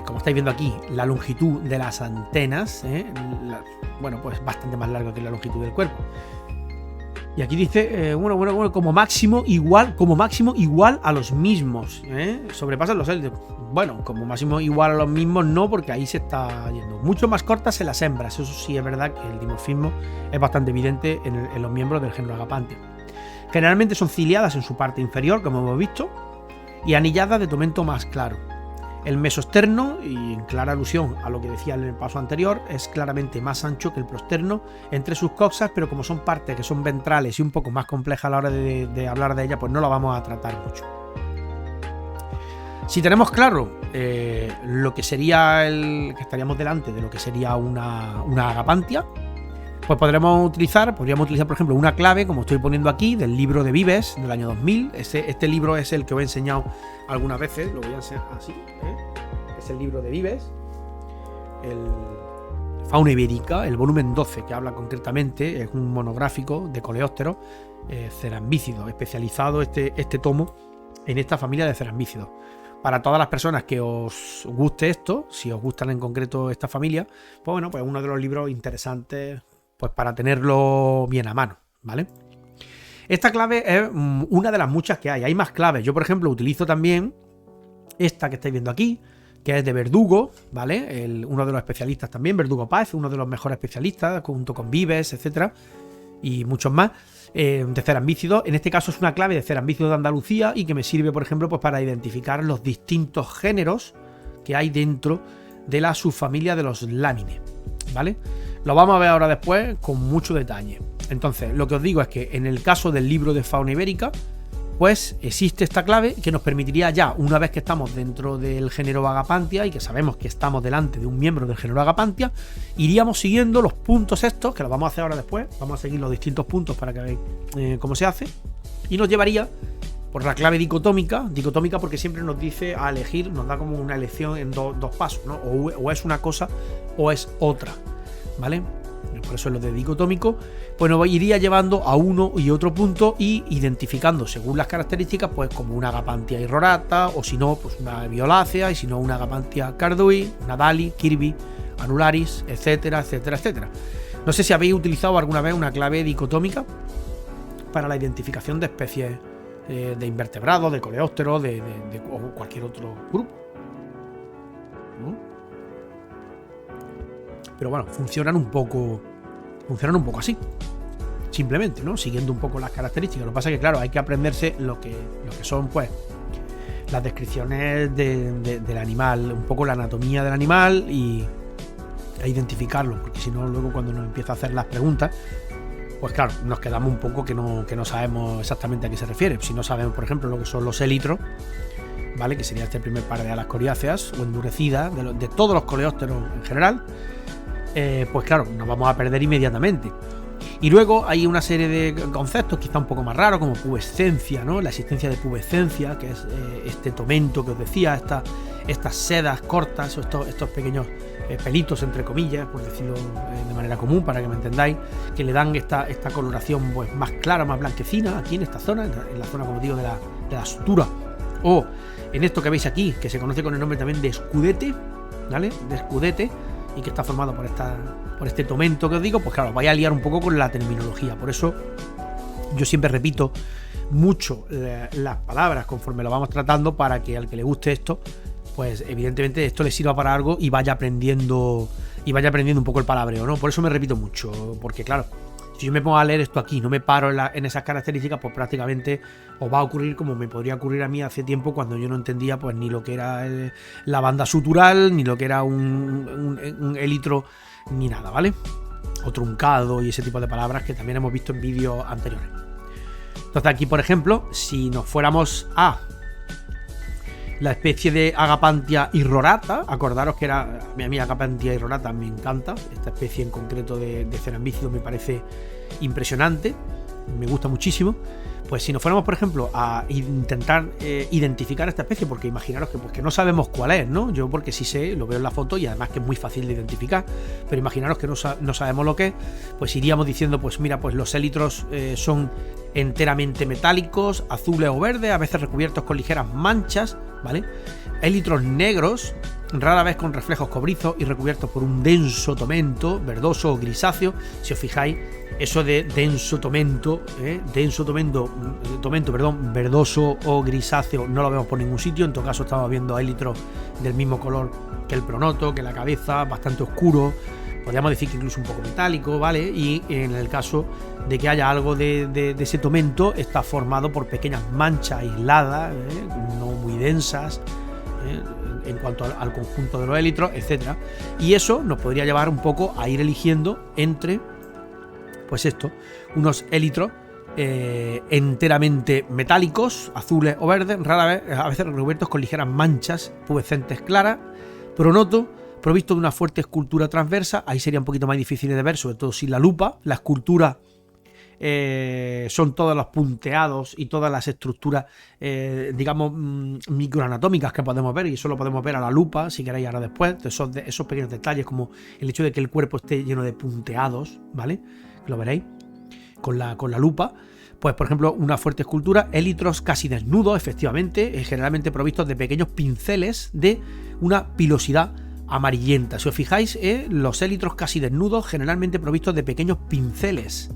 como estáis viendo aquí, la longitud de las antenas, pues bastante más larga que la longitud del cuerpo. Y aquí dice, como máximo igual a los mismos, sobrepasan los élitros. Bueno, como máximo igual a los mismos no, porque ahí se está yendo. Mucho más cortas en las hembras, eso sí es verdad que el dimorfismo es bastante evidente en los miembros del género Agapanthia. Generalmente son ciliadas en su parte inferior, como hemos visto, y anilladas de tomento más claro. El mesosterno, y en clara alusión a lo que decía en el paso anterior, es claramente más ancho que el prosterno entre sus coxas, pero como son partes que son ventrales y un poco más complejas a la hora de hablar de ella, pues no la vamos a tratar mucho. Si tenemos claro lo que sería que estaríamos delante de lo que sería una Agapanthia, pues podríamos utilizar, por ejemplo, una clave, como estoy poniendo aquí, del libro de Vives del año 2000. Este libro es el que os he enseñado algunas veces, lo voy a enseñar así, es el libro de Vives, el Fauna Ibérica, el volumen 12, que habla concretamente, es un monográfico de coleópteros cerambícidos, especializado este tomo en esta familia de cerambícidos. Para todas las personas que os guste esto, si os gustan en concreto esta familia, pues bueno, pues uno de los libros interesantes, pues para tenerlo bien a mano, ¿vale? Esta clave es una de las muchas que hay más claves. Yo, por ejemplo, utilizo también esta que estáis viendo aquí, que es de Verdugo, ¿vale? Uno de los especialistas también, Verdugo Paz, uno de los mejores especialistas, junto con Vives, etcétera, y muchos más, de cerambícidos. En este caso es una clave de cerambícidos de Andalucía, y que me sirve, por ejemplo, pues para identificar los distintos géneros que hay dentro de la subfamilia de los lámines, ¿vale? Lo vamos a ver ahora después con mucho detalle. Entonces, lo que os digo es que en el caso del libro de Fauna Ibérica, pues existe esta clave que nos permitiría ya, una vez que estamos dentro del género Agapantia y que sabemos que estamos delante de un miembro del género Agapantia, iríamos siguiendo los puntos estos, que los vamos a hacer ahora después, vamos a seguir los distintos puntos para que veáis cómo se hace, y nos llevaría por la clave dicotómica porque siempre nos dice a elegir, nos da como una elección en dos pasos, ¿no? O es una cosa o es otra, ¿vale? Por eso es lo de dicotómico, pues nos iría llevando a uno y otro punto y identificando según las características, pues como una Agapantia irrorata, o si no, pues una violácea, y si no, una Agapantia cardui, una Dali, Kirby, Anularis, etcétera, etcétera, etcétera. No sé si habéis utilizado alguna vez una clave dicotómica para la identificación de especies de invertebrados, de coleópteros, o cualquier otro grupo, ¿no? Pero bueno, funcionan un poco así, simplemente, ¿no? Siguiendo un poco las características. Lo que pasa es que, claro, hay que aprenderse lo que son, pues, las descripciones del animal, un poco la anatomía del animal y a identificarlo, porque si no, luego cuando nos empieza a hacer las preguntas, pues claro, nos quedamos un poco que no sabemos exactamente a qué se refiere. Si no sabemos, por ejemplo, lo que son los élitros, ¿vale? Que sería este primer par de alas coriáceas o endurecidas de todos los coleópteros en general, pues claro, nos vamos a perder inmediatamente. Y luego hay una serie de conceptos quizá un poco más raros, como pubescencia, ¿no? La existencia de pubescencia, que es este tomento que os decía, estas sedas cortas, o estos pequeños pelitos, entre comillas, por decirlo de manera común, para que me entendáis, que le dan esta coloración, pues, más clara, más blanquecina, aquí en esta zona, en la zona, como digo, de la sutura, o en esto que veis aquí, que se conoce con el nombre también de escudete, ¿vale? De escudete, y que está formado por este tomento que os digo. Pues claro, vais a liar un poco con la terminología. Por eso yo siempre repito mucho las palabras conforme lo vamos tratando, para que al que le guste esto, pues evidentemente esto le sirva para algo y vaya aprendiendo un poco el palabreo, ¿no? Por eso me repito mucho, porque claro, si yo me pongo a leer esto aquí, no me paro en esas características, pues prácticamente os va a ocurrir como me podría ocurrir a mí hace tiempo, cuando yo no entendía pues ni lo que era la banda sutural, ni lo que era un élitro, ni nada, ¿vale? O truncado y ese tipo de palabras que también hemos visto en vídeos anteriores. Entonces aquí, por ejemplo, si nos fuéramos a la especie de Agapantia irrorata, acordaros que era a mí Agapantia irrorata, me encanta esta especie en concreto de cerambícido, me parece impresionante, me gusta muchísimo. Pues si nos fuéramos, por ejemplo, a intentar identificar esta especie, porque imaginaros que no sabemos cuál es, ¿no? Yo, porque sí sé, lo veo en la foto y además que es muy fácil de identificar, pero imaginaros que no sabemos lo que es, pues iríamos diciendo, pues mira, pues los élitros son enteramente metálicos, azules o verdes, a veces recubiertos con ligeras manchas, ¿vale? Élitros negros, rara vez con reflejos cobrizos y recubiertos por un denso tomento, verdoso o grisáceo. Si os fijáis, eso de denso tomento, verdoso o grisáceo, no lo vemos por ningún sitio. En todo caso, estamos viendo élitros del mismo color que el pronoto, que la cabeza, bastante oscuro, podríamos decir que incluso un poco metálico, ¿vale? Y en el caso de que haya algo de ese tomento, está formado por pequeñas manchas aisladas, no muy densas, en cuanto al conjunto de los élitros, etcétera. Y eso nos podría llevar un poco a ir eligiendo entre, pues esto, unos élitros enteramente metálicos, azules o verdes, rara vez, a veces recubiertos con ligeras manchas pubescentes claras, pronoto, provisto de una fuerte escultura transversa. Ahí sería un poquito más difícil de ver, sobre todo sin la lupa. La escultura son todos los punteados y todas las estructuras, digamos, microanatómicas que podemos ver, y eso lo podemos ver a la lupa, si queréis ahora después, esos pequeños detalles, como el hecho de que el cuerpo esté lleno de punteados, ¿vale? Lo veréis con la lupa. Pues, por ejemplo, una fuerte escultura, élitros casi desnudos, efectivamente, generalmente provistos de pequeños pinceles de una pilosidad amarillenta. Si os fijáis, los élitros casi desnudos, generalmente provistos de pequeños pinceles.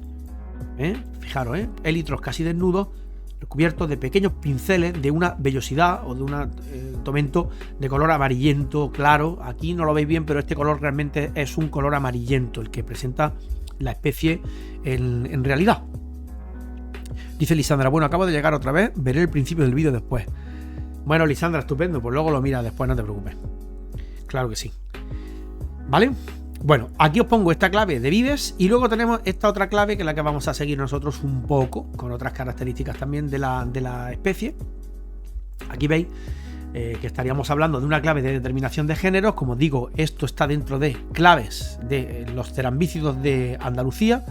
Fijaros, élitros casi desnudos, recubiertos de pequeños pinceles de una vellosidad o de un tomento de color amarillento claro. Aquí no lo veis bien, pero este color realmente es un color amarillento, el que presenta la especie en realidad. Dice Lisandra, bueno, acabo de llegar otra vez, veré el principio del vídeo después. Bueno, Lisandra, estupendo, pues luego lo mira después, no te preocupes. Claro que sí. ¿Vale? Bueno, aquí os pongo esta clave de Vives y luego tenemos esta otra clave que es la que vamos a seguir nosotros un poco, con otras características también de la especie. Aquí veis que estaríamos hablando de una clave de determinación de géneros. Como digo, esto está dentro de claves de los cerambícidos de Andalucía.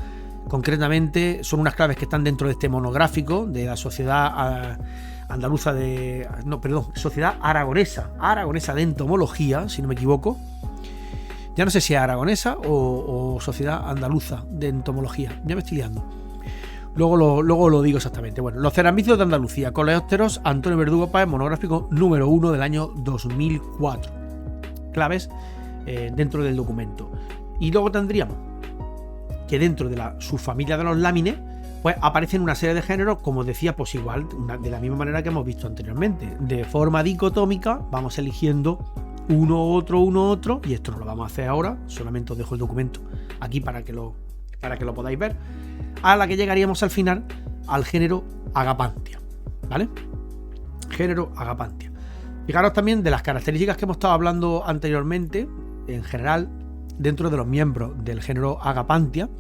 Concretamente son unas claves que están dentro de este monográfico de la Sociedad Andaluza de... No, perdón, Sociedad Aragonesa de Entomología, si no me equivoco. Ya no sé si es aragonesa o Sociedad Andaluza de Entomología. Ya me estoy liando. Luego lo digo exactamente. Bueno, los cerambícidos de Andalucía, Coleópteros, Antonio Verdugo Páez, monográfico número 1 del año 2004. Claves dentro del documento. Y luego tendríamos que dentro de la subfamilia de los lámines, pues aparecen una serie de géneros, como decía, pues igual, de la misma manera que hemos visto anteriormente. De forma dicotómica, vamos eligiendo uno, otro, y esto no lo vamos a hacer ahora, solamente os dejo el documento aquí para que lo podáis ver, a la que llegaríamos al final al género Agapantia, ¿vale? Género Agapantia. Fijaros también de las características que hemos estado hablando anteriormente, en general, dentro de los miembros del género Agapantia.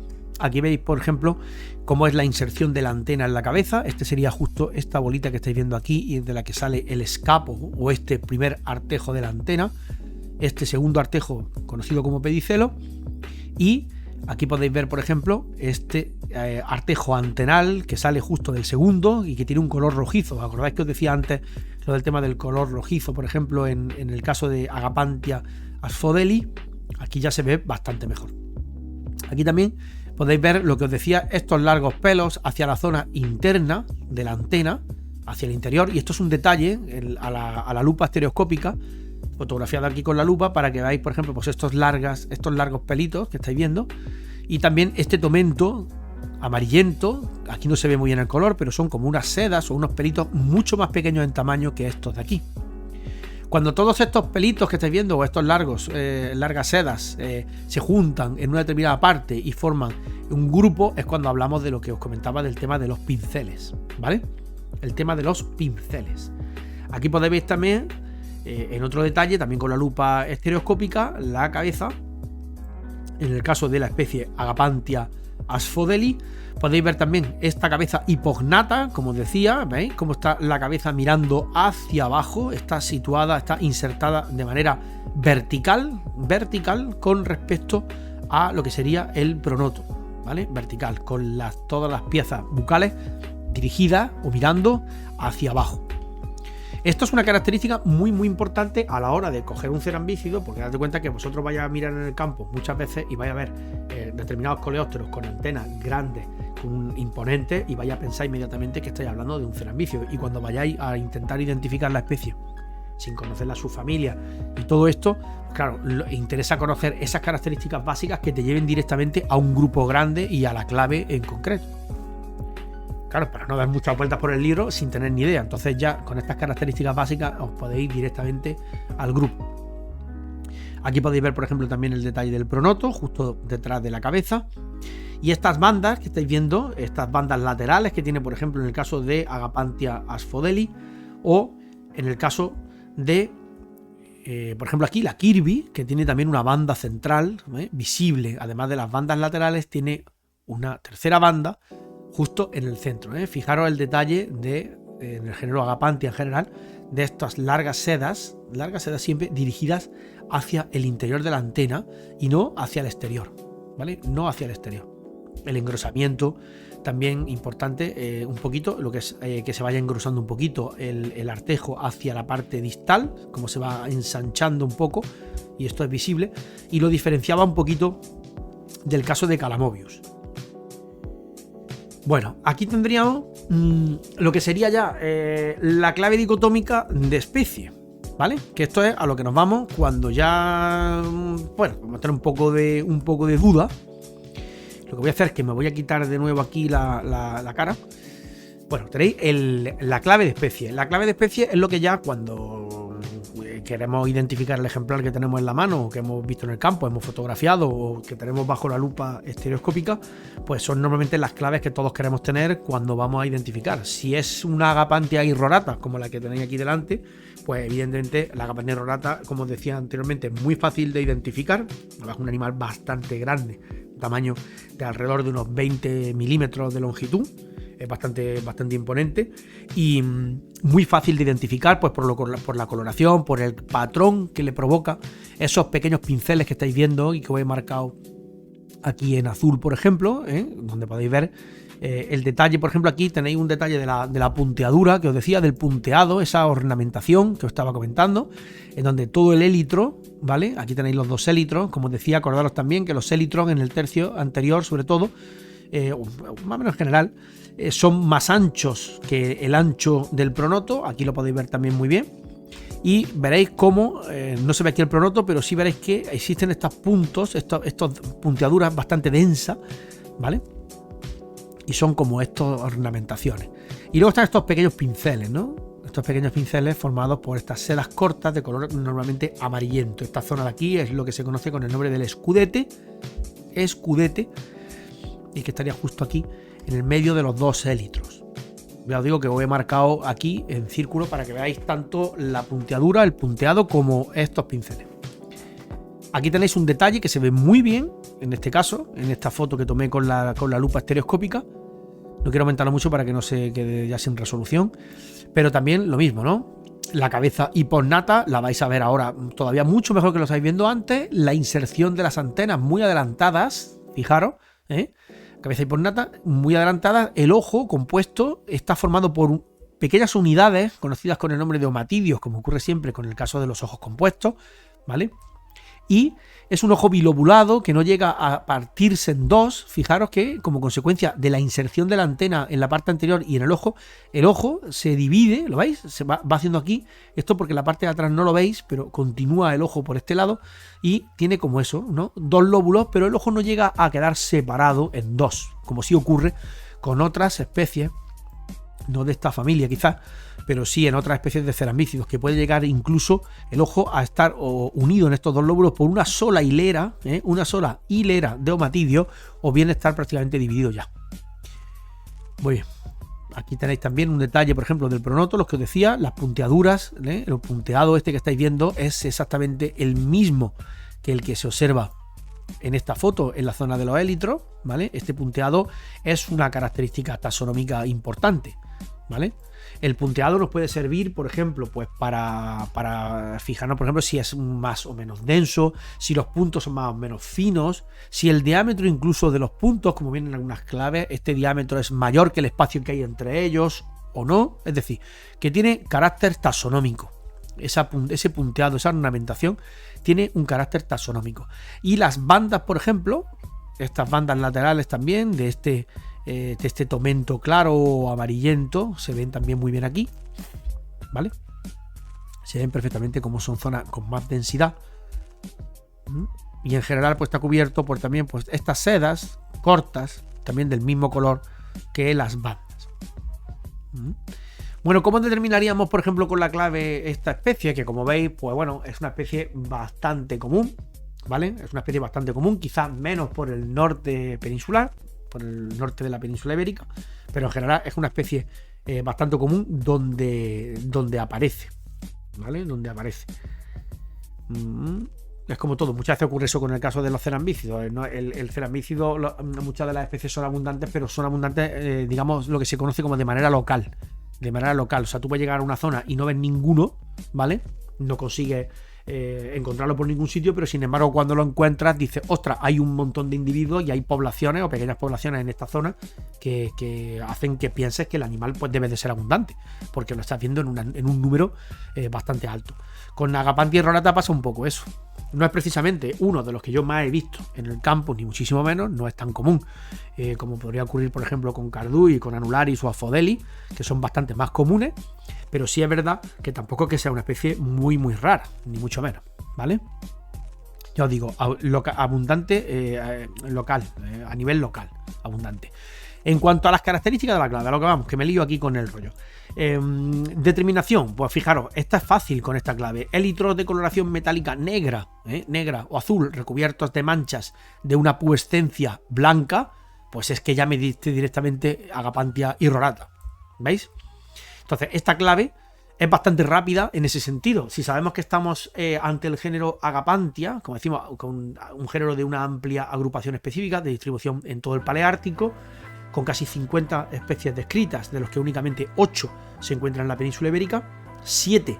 Aquí veis, por ejemplo, cómo es la inserción de la antena en la cabeza. Este sería justo esta bolita que estáis viendo aquí y de la que sale el escapo o este primer artejo de la antena. Este segundo artejo conocido como pedicelo. Y aquí podéis ver, por ejemplo, este artejo antenal que sale justo del segundo y que tiene un color rojizo. ¿Acordáis que os decía antes lo del tema del color rojizo, por ejemplo, en el caso de Agapantia asphodeli? Aquí ya se ve bastante mejor. Aquí también podéis ver lo que os decía, estos largos pelos hacia la zona interna de la antena, hacia el interior, y esto es un detalle a la lupa estereoscópica, fotografiado aquí con la lupa, para que veáis, por ejemplo, pues estos largos pelitos que estáis viendo, y también este tomento amarillento. Aquí no se ve muy bien el color, pero son como unas sedas o unos pelitos mucho más pequeños en tamaño que estos de aquí. Cuando todos estos pelitos que estáis viendo, o estos largas sedas, se juntan en una determinada parte y forman un grupo, es cuando hablamos de lo que os comentaba del tema de los pinceles, ¿vale? El tema de los pinceles. Aquí podéis ver también, en otro detalle, también con la lupa estereoscópica, la cabeza, en el caso de la especie Agapantia asphodeli. Podéis ver también esta cabeza hipognata, como os decía, ¿veis? Cómo está la cabeza mirando hacia abajo, está situada, está insertada de manera vertical con respecto a lo que sería el pronoto, ¿vale? Vertical, con todas las piezas bucales dirigidas o mirando hacia abajo. Esto es una característica muy importante a la hora de coger un cerambícido, porque date cuenta que vosotros vais a mirar en el campo muchas veces y vais a ver determinados coleópteros con antenas grandes, imponentes, y vais a pensar inmediatamente que estáis hablando de un cerambícido. Y cuando vayáis a intentar identificar la especie sin conocer la subfamilia y todo esto, claro, interesa conocer esas características básicas que te lleven directamente a un grupo grande y a la clave en concreto. Claro, para no dar muchas vueltas por el libro sin tener ni idea. Entonces ya con estas características básicas os podéis ir directamente al grupo. Aquí podéis ver, por ejemplo, también el detalle del pronoto, justo detrás de la cabeza. Y estas bandas que estáis viendo, estas bandas laterales que tiene, por ejemplo, en el caso de Agapantia asphodeli, o en el caso de, por ejemplo, aquí la Kirby, que tiene también una banda central visible. Además de las bandas laterales, tiene una tercera banda justo en el centro. Fijaros el detalle en el género Agapantia en general, de estas largas sedas siempre dirigidas hacia el interior de la antena y no hacia el exterior, ¿vale? No hacia el exterior. El engrosamiento también importante, un poquito, lo que es que se vaya engrosando un poquito el artejo hacia la parte distal, como se va ensanchando un poco, y esto es visible, y lo diferenciaba un poquito del caso de Calamobius. Bueno, aquí tendríamos lo que sería ya la clave dicotómica de especie, ¿vale? Que esto es a lo que nos vamos cuando ya, bueno, vamos a tener un poco de duda. Lo que voy a hacer es que me voy a quitar de nuevo aquí la cara. Bueno, tenéis la clave de especie. La clave de especie es lo que ya cuando queremos identificar el ejemplar que tenemos en la mano, o que hemos visto en el campo, hemos fotografiado, o que tenemos bajo la lupa estereoscópica, pues son normalmente las claves que todos queremos tener cuando vamos a identificar. Si es una Agapanthia irrorata, como la que tenéis aquí delante, pues evidentemente la Agapanthia irrorata, como os decía anteriormente, es muy fácil de identificar. Es un animal bastante grande, tamaño de alrededor de unos 20 milímetros de longitud. Es bastante imponente y muy fácil de identificar, pues por la coloración, por el patrón que le provoca esos pequeños pinceles que estáis viendo y que os he marcado aquí en azul, por ejemplo, donde podéis ver el detalle. Por ejemplo, aquí tenéis un detalle de la punteadura que os decía, del punteado, esa ornamentación que os estaba comentando, en donde todo el élitro, ¿vale? Aquí tenéis los dos élitros, como os decía. Acordaros también que los élitros en el tercio anterior, sobre todo, más o menos en general, son más anchos que el ancho del pronoto. Aquí lo podéis ver también muy bien. Y veréis cómo, no se ve aquí el pronoto, pero sí veréis que existen estos puntos, estas punteaduras bastante densas, ¿vale? Y son como estas ornamentaciones. Y luego están estos pequeños pinceles, ¿no? Estos pequeños pinceles formados por estas sedas cortas de color normalmente amarillento. Esta zona de aquí es lo que se conoce con el nombre del escudete, y que estaría justo aquí en el medio de los dos élitros. Ya os digo que os he marcado aquí en círculo para que veáis tanto la punteadura, el punteado, como estos pinceles. Aquí tenéis un detalle que se ve muy bien, en este caso, en esta foto que tomé con la lupa estereoscópica. No quiero aumentarlo mucho para que no se quede ya sin resolución, pero también lo mismo, ¿no? La cabeza hiponnata la vais a ver ahora todavía mucho mejor que lo estáis viendo antes. La inserción de las antenas muy adelantadas, fijaros, cabeza hiponnata muy adelantada. El ojo compuesto está formado por pequeñas unidades conocidas con el nombre de omatidios, como ocurre siempre con el caso de los ojos compuestos, ¿vale? Y es un ojo bilobulado que no llega a partirse en dos. Fijaros que como consecuencia de la inserción de la antena en la parte anterior y en el ojo se divide, ¿lo veis? Se va haciendo aquí, esto porque la parte de atrás no lo veis, pero continúa el ojo por este lado y tiene como eso, ¿no? Dos lóbulos, pero el ojo no llega a quedar separado en dos, como sí ocurre con otras especies, no de esta familia quizás, pero sí en otras especies de cerambícidos, que puede llegar incluso el ojo a estar unido en estos dos lóbulos por una sola hilera de omatidio, o bien estar prácticamente dividido ya. Muy bien. Aquí tenéis también un detalle, por ejemplo, del pronoto, los que os decía, las punteaduras, el punteado este que estáis viendo es exactamente el mismo que el que se observa en esta foto en la zona de los élitros, ¿vale? Este punteado es una característica taxonómica importante, ¿vale? El punteado nos puede servir, por ejemplo, pues para fijarnos, por ejemplo, si es más o menos denso, si los puntos son más o menos finos, si el diámetro incluso de los puntos, como vienen en algunas claves, este diámetro es mayor que el espacio que hay entre ellos o no. Es decir, que tiene carácter taxonómico. Ese punteado, esa ornamentación tiene un carácter taxonómico. Y las bandas, por ejemplo, estas bandas laterales también de este tomento claro o amarillento, se ven también muy bien aquí, ¿vale? Se ven perfectamente como son zonas con más densidad. Y en general pues está cubierto por también pues estas sedas cortas, también del mismo color que las bandas. Bueno, ¿cómo determinaríamos, por ejemplo, con la clave esta especie? Que como veis, pues bueno, es una especie bastante común, ¿vale? Es una especie bastante común, quizás menos por el norte peninsular, por el norte de la península ibérica, pero en general es una especie bastante común donde aparece, ¿vale? Donde aparece. Es como todo, muchas veces ocurre eso con el caso de los cerambícidos, ¿no? El cerambícido, muchas de las especies son abundantes, pero son abundantes, digamos, lo que se conoce como de manera local. De manera local, o sea, tú puedes llegar a una zona y no ves ninguno, ¿vale? No consigues encontrarlo por ningún sitio, pero sin embargo cuando lo encuentras dices, ostras, hay un montón de individuos y hay poblaciones o pequeñas poblaciones en esta zona que hacen que pienses que el animal pues debe de ser abundante, porque lo estás viendo en un número bastante alto. Con Agapanthia irrorata pasa un poco eso. No es precisamente uno de los que yo más he visto en el campo, ni muchísimo menos, no es tan común como podría ocurrir, por ejemplo, con Cardui, con Anularis o Aphrodeli, que son bastante más comunes, pero sí es verdad que tampoco es que sea una especie muy muy rara, ni mucho menos, ¿vale? Ya os digo, abundante local, a nivel local, abundante. En cuanto a las características de la clave, a lo que vamos, que me lío aquí con el rollo. Determinación, pues fijaros, esta es fácil con esta clave. Élitros de coloración metálica negra, negra o azul, recubiertos de manchas de una pubescencia blanca, pues es que ya me diste directamente Agapanthia irrorata. ¿Veis? Entonces, esta clave es bastante rápida en ese sentido. Si sabemos que estamos ante el género Agapanthia, como decimos, con un género de una amplia agrupación específica de distribución en todo el paleártico, con casi 50 especies descritas, de los que únicamente 8 se encuentran en la península ibérica, 7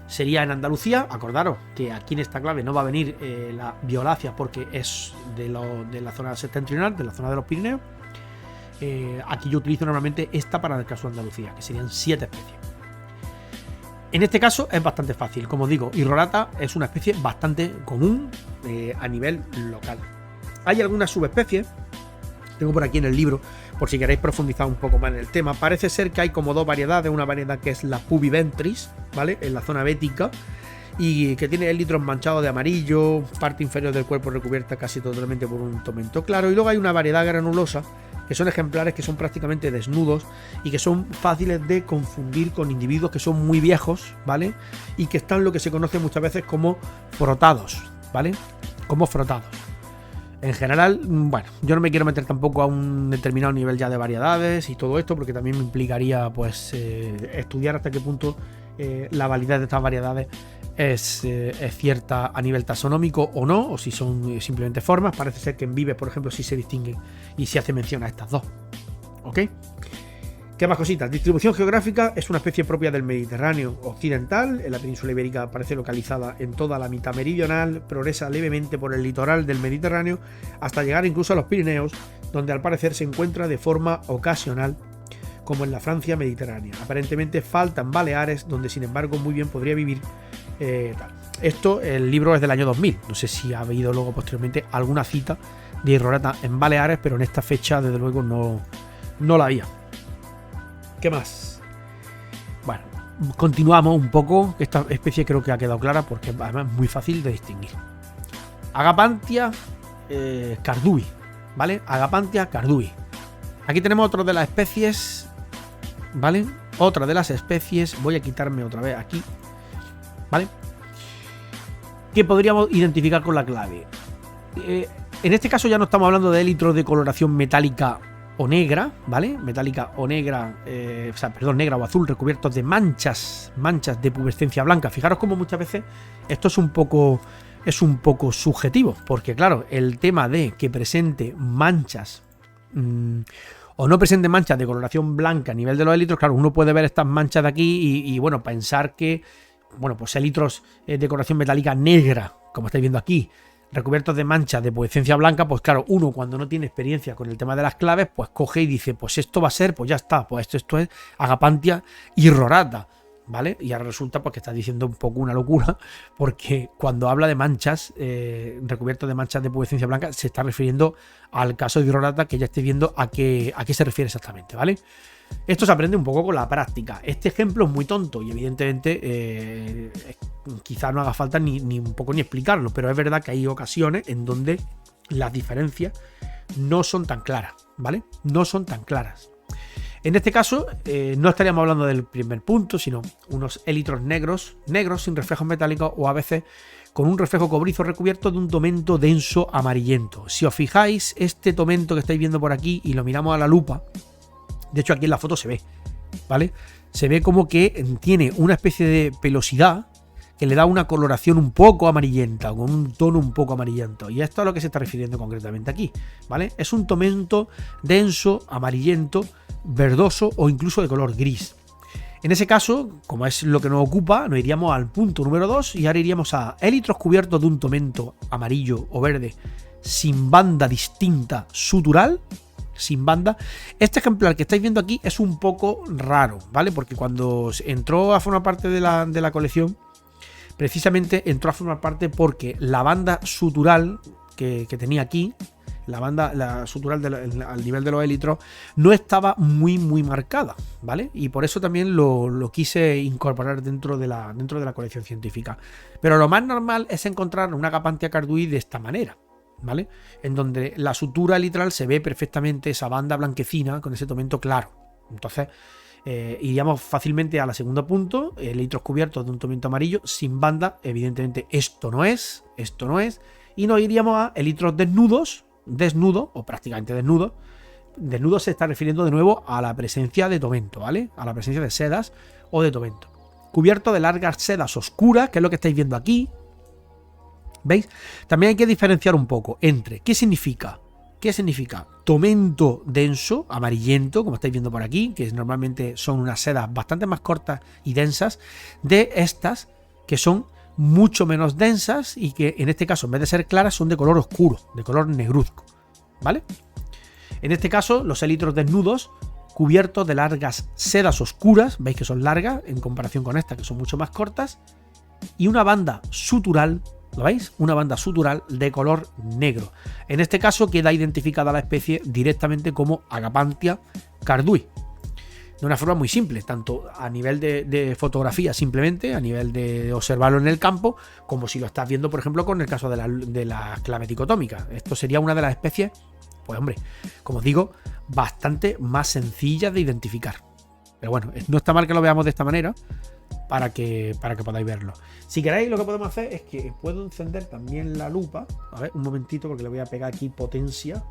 sería en Andalucía. Acordaros que aquí en esta clave no va a venir la violácea porque es de la zona septentrional, de la zona de los Pirineos. Aquí yo utilizo normalmente esta para el caso de Andalucía, que serían 7 especies. En este caso es bastante fácil, como os digo, irrorata es una especie bastante común a nivel local. Hay algunas subespecies, tengo por aquí en el libro, por si queréis profundizar un poco más en el tema. Parece ser que hay como dos variedades, una variedad que es la pubiventris, ¿vale? En la zona bética, y que tiene élitros manchados de amarillo, parte inferior del cuerpo recubierta casi totalmente por un tomento claro, y luego hay una variedad granulosa, que son ejemplares que son prácticamente desnudos y que son fáciles de confundir con individuos que son muy viejos, ¿vale? Y que están lo que se conoce muchas veces como frotados, ¿vale? Como frotados. En general, bueno, yo no me quiero meter tampoco a un determinado nivel ya de variedades y todo esto, porque también me implicaría pues estudiar hasta qué punto la validez de estas variedades es cierta a nivel taxonómico o no, o si son simplemente formas. Parece ser que en Vives, por ejemplo, sí se distinguen y se hace mención a estas dos. ¿Ok? ¿Qué más cositas? Distribución geográfica, es una especie propia del Mediterráneo occidental. En la península ibérica aparece localizada en toda la mitad meridional, progresa levemente por el litoral del Mediterráneo hasta llegar incluso a los Pirineos, donde al parecer se encuentra de forma ocasional, como en la Francia mediterránea. Aparentemente faltan Baleares, donde sin embargo muy bien podría vivir tal. Esto, el libro es del año 2000, no sé si ha habido luego posteriormente alguna cita de irrorata en Baleares, pero en esta fecha desde luego no la había. ¿Qué más? Bueno, continuamos un poco. Esta especie creo que ha quedado clara porque además es muy fácil de distinguir. Agapanthia cardui, ¿vale? Agapanthia cardui. Aquí tenemos otra de las especies, ¿vale? Otra de las especies. Voy a quitarme otra vez aquí, ¿vale? Que podríamos identificar con la clave. En este caso ya no estamos hablando de élitros de coloración metálica o negra, ¿vale? Metálica o negra, negra o azul, recubiertos de manchas de pubescencia blanca. Fijaros cómo muchas veces esto es un poco subjetivo, porque claro, el tema de que presente manchas o no presente manchas de coloración blanca a nivel de los élitros, claro, uno puede ver estas manchas de aquí y bueno, pensar que, bueno, pues élitros de coloración metálica negra, como estáis viendo aquí, recubiertos de manchas de pubescencia blanca, pues claro, uno cuando no tiene experiencia con el tema de las claves, pues coge y dice, pues esto va a ser, pues ya está, pues esto es Agapanthia irrorata, ¿vale? Y ahora resulta pues que está diciendo un poco una locura, porque cuando habla de manchas, recubiertos de manchas de pubescencia blanca, se está refiriendo al caso de irrorata, que ya esté viendo a qué se refiere exactamente, ¿vale? Esto se aprende un poco con la práctica. Este ejemplo es muy tonto y evidentemente quizá no haga falta ni un poco ni explicarlo, pero es verdad que hay ocasiones en donde las diferencias no son tan claras, ¿vale? No son tan claras. En este caso no estaríamos hablando del primer punto, sino unos élitros negros sin reflejos metálicos o a veces con un reflejo cobrizo recubierto de un tomento denso amarillento. Si os fijáis, este tomento que estáis viendo por aquí y lo miramos a la lupa, de hecho aquí en la foto se ve, ¿vale? Se ve como que tiene una especie de pelosidad que le da una coloración un poco amarillenta, con un tono un poco amarillento. Y esto es a lo que se está refiriendo concretamente aquí, ¿vale? Es un tomento denso, amarillento, verdoso o incluso de color gris. En ese caso, como es lo que nos ocupa, nos iríamos al punto número 2 y ahora iríamos a élitros cubiertos de un tomento amarillo o verde sin banda distinta sutural, sin banda. Este ejemplar que estáis viendo aquí es un poco raro, ¿vale? Porque cuando entró a formar parte de la colección, precisamente entró a formar parte porque la banda sutural que tenía aquí, la sutural al nivel de los élitros, no estaba muy marcada, ¿vale? Y por eso también lo quise incorporar dentro de la colección científica. Pero lo más normal es encontrar una Agapanthia cardui de esta manera, ¿vale? En donde la sutura elitral se ve perfectamente esa banda blanquecina con ese tomento claro. Entonces, iríamos fácilmente a la segunda punto, elitros cubiertos de un tomento amarillo sin banda. Evidentemente esto no es, y nos iríamos a elitros desnudos o prácticamente desnudos. Desnudo se está refiriendo de nuevo a la presencia de tomento, ¿vale? A la presencia de sedas o de tomento. Cubierto de largas sedas oscuras, que es lo que estáis viendo aquí. ¿Veis? También hay que diferenciar un poco entre ¿qué significa tomento denso, amarillento, como estáis viendo por aquí, que normalmente son unas sedas bastante más cortas y densas, de estas que son mucho menos densas y que en este caso, en vez de ser claras, son de color oscuro, de color negruzco, ¿vale? En este caso, los elitros desnudos cubiertos de largas sedas oscuras, veis que son largas en comparación con estas que son mucho más cortas, y una banda sutural, ¿lo veis? Una banda sutural de color negro. En este caso queda identificada la especie directamente como Agapanthia cardui. De una forma muy simple, tanto a nivel de fotografía simplemente, a nivel de observarlo en el campo, como si lo estás viendo, por ejemplo, con el caso de la clave dicotómica. Esto sería una de las especies, pues hombre, como os digo, bastante más sencillas de identificar. Pero bueno, no está mal que lo veamos de esta manera para que podáis verlo. Si queréis, lo que podemos hacer es que puedo encender también la lupa. A ver, un momentito, porque le voy a pegar aquí potencia.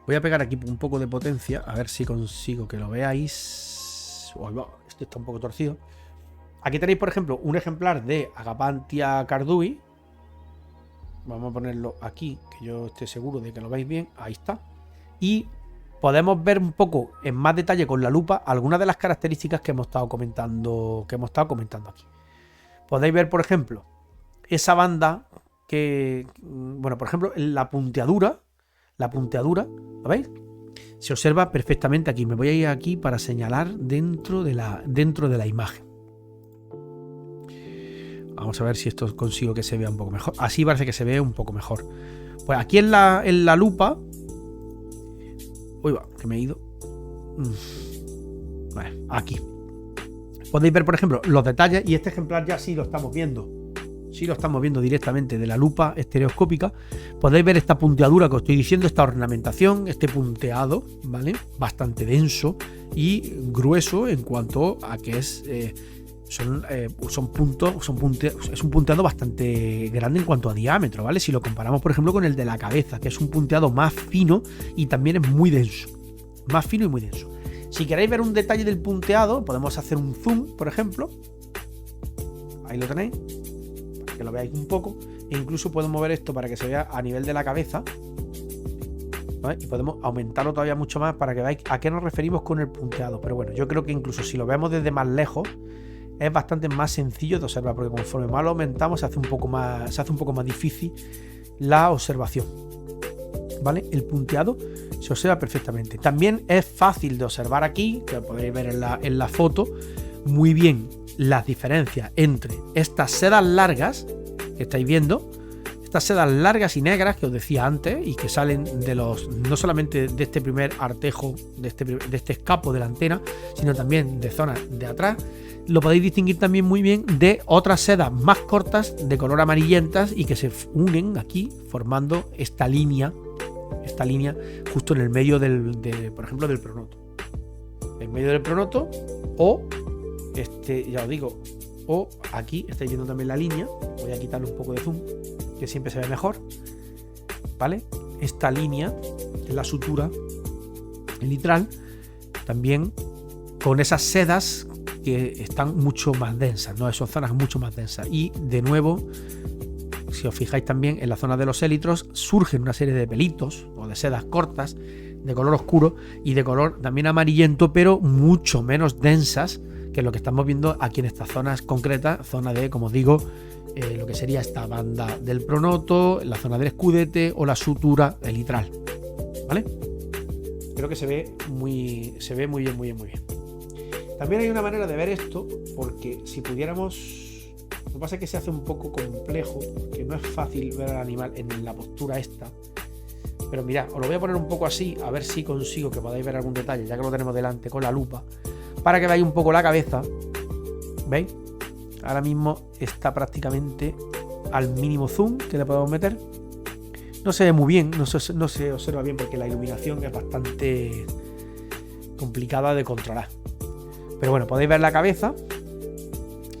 Voy a pegar aquí un poco de potencia, a ver si consigo que lo veáis. Esto está un poco torcido. Aquí tenéis, por ejemplo, un ejemplar de Agapanthia cardui. Vamos a ponerlo aquí, que yo esté seguro de que lo veis bien. Ahí está. Y podemos ver un poco en más detalle con la lupa algunas de las características que hemos estado comentando aquí. Podéis ver, por ejemplo, esa banda que, bueno, por ejemplo, la punteadura, ¿lo veis? Se observa perfectamente aquí. Me voy a ir aquí para señalar dentro de la imagen. Vamos a ver si esto consigo que se vea un poco mejor. Así parece que se ve un poco mejor. Pues aquí en la lupa. Uy, va, que me he ido. Vale, aquí. Podéis ver, por ejemplo, los detalles. Y este ejemplar ya sí lo estamos viendo. Sí lo estamos viendo directamente de la lupa estereoscópica. Podéis ver esta punteadura que os estoy diciendo, esta ornamentación, este punteado, ¿vale? Bastante denso y grueso en cuanto a que es un punteado bastante grande en cuanto a diámetro, ¿vale? Si lo comparamos, por ejemplo, con el de la cabeza, que es un punteado más fino y también es muy denso. Más fino y muy denso. Si queréis ver un detalle del punteado, podemos hacer un zoom, por ejemplo. Ahí lo tenéis. Para que lo veáis un poco. E incluso puedo mover esto para que se vea a nivel de la cabeza. ¿Vale? Y podemos aumentarlo todavía mucho más para que veáis a qué nos referimos con el punteado. Pero bueno, yo creo que incluso si lo vemos desde más lejos, es bastante más sencillo de observar, porque conforme más lo aumentamos se hace un poco más difícil la observación, ¿vale? El punteado se observa perfectamente. También es fácil de observar aquí, que podéis ver en la foto muy bien las diferencias entre estas sedas largas que estáis viendo, estas sedas largas y negras que os decía antes y que salen de no solamente de este primer artejo, de este escapo de la antena, sino también de zonas de atrás. Lo podéis distinguir también muy bien de otras sedas más cortas de color amarillentas y que se unen aquí formando esta línea justo en el medio por ejemplo, del pronoto. En medio del pronoto o ya os digo, o aquí estáis viendo también la línea. Voy a quitarle un poco de zoom, que siempre se ve mejor, ¿vale? Esta línea de la sutura elitral también con esas sedas que están mucho más densas, ¿no? Son zonas mucho más densas. Y de nuevo, si os fijáis también en la zona de los élitros, surgen una serie de pelitos o de sedas cortas de color oscuro y de color también amarillento, pero mucho menos densas que lo que estamos viendo aquí en estas zonas concretas, zona de, como digo, lo que sería esta banda del pronoto, la zona del escudete o la sutura elitral, ¿vale? Creo que se ve muy bien, muy bien, muy bien. También hay una manera de ver esto, porque si pudiéramos... Lo que pasa es que se hace un poco complejo, porque no es fácil ver al animal en la postura esta. Pero mirad, os lo voy a poner un poco así, a ver si consigo que podáis ver algún detalle, ya que lo tenemos delante con la lupa, para que veáis un poco la cabeza. ¿Veis? Ahora mismo está prácticamente... al mínimo zoom que le podemos meter. No se ve muy bien, no se observa bien porque la iluminación es bastante complicada de controlar. Pero bueno, podéis ver la cabeza.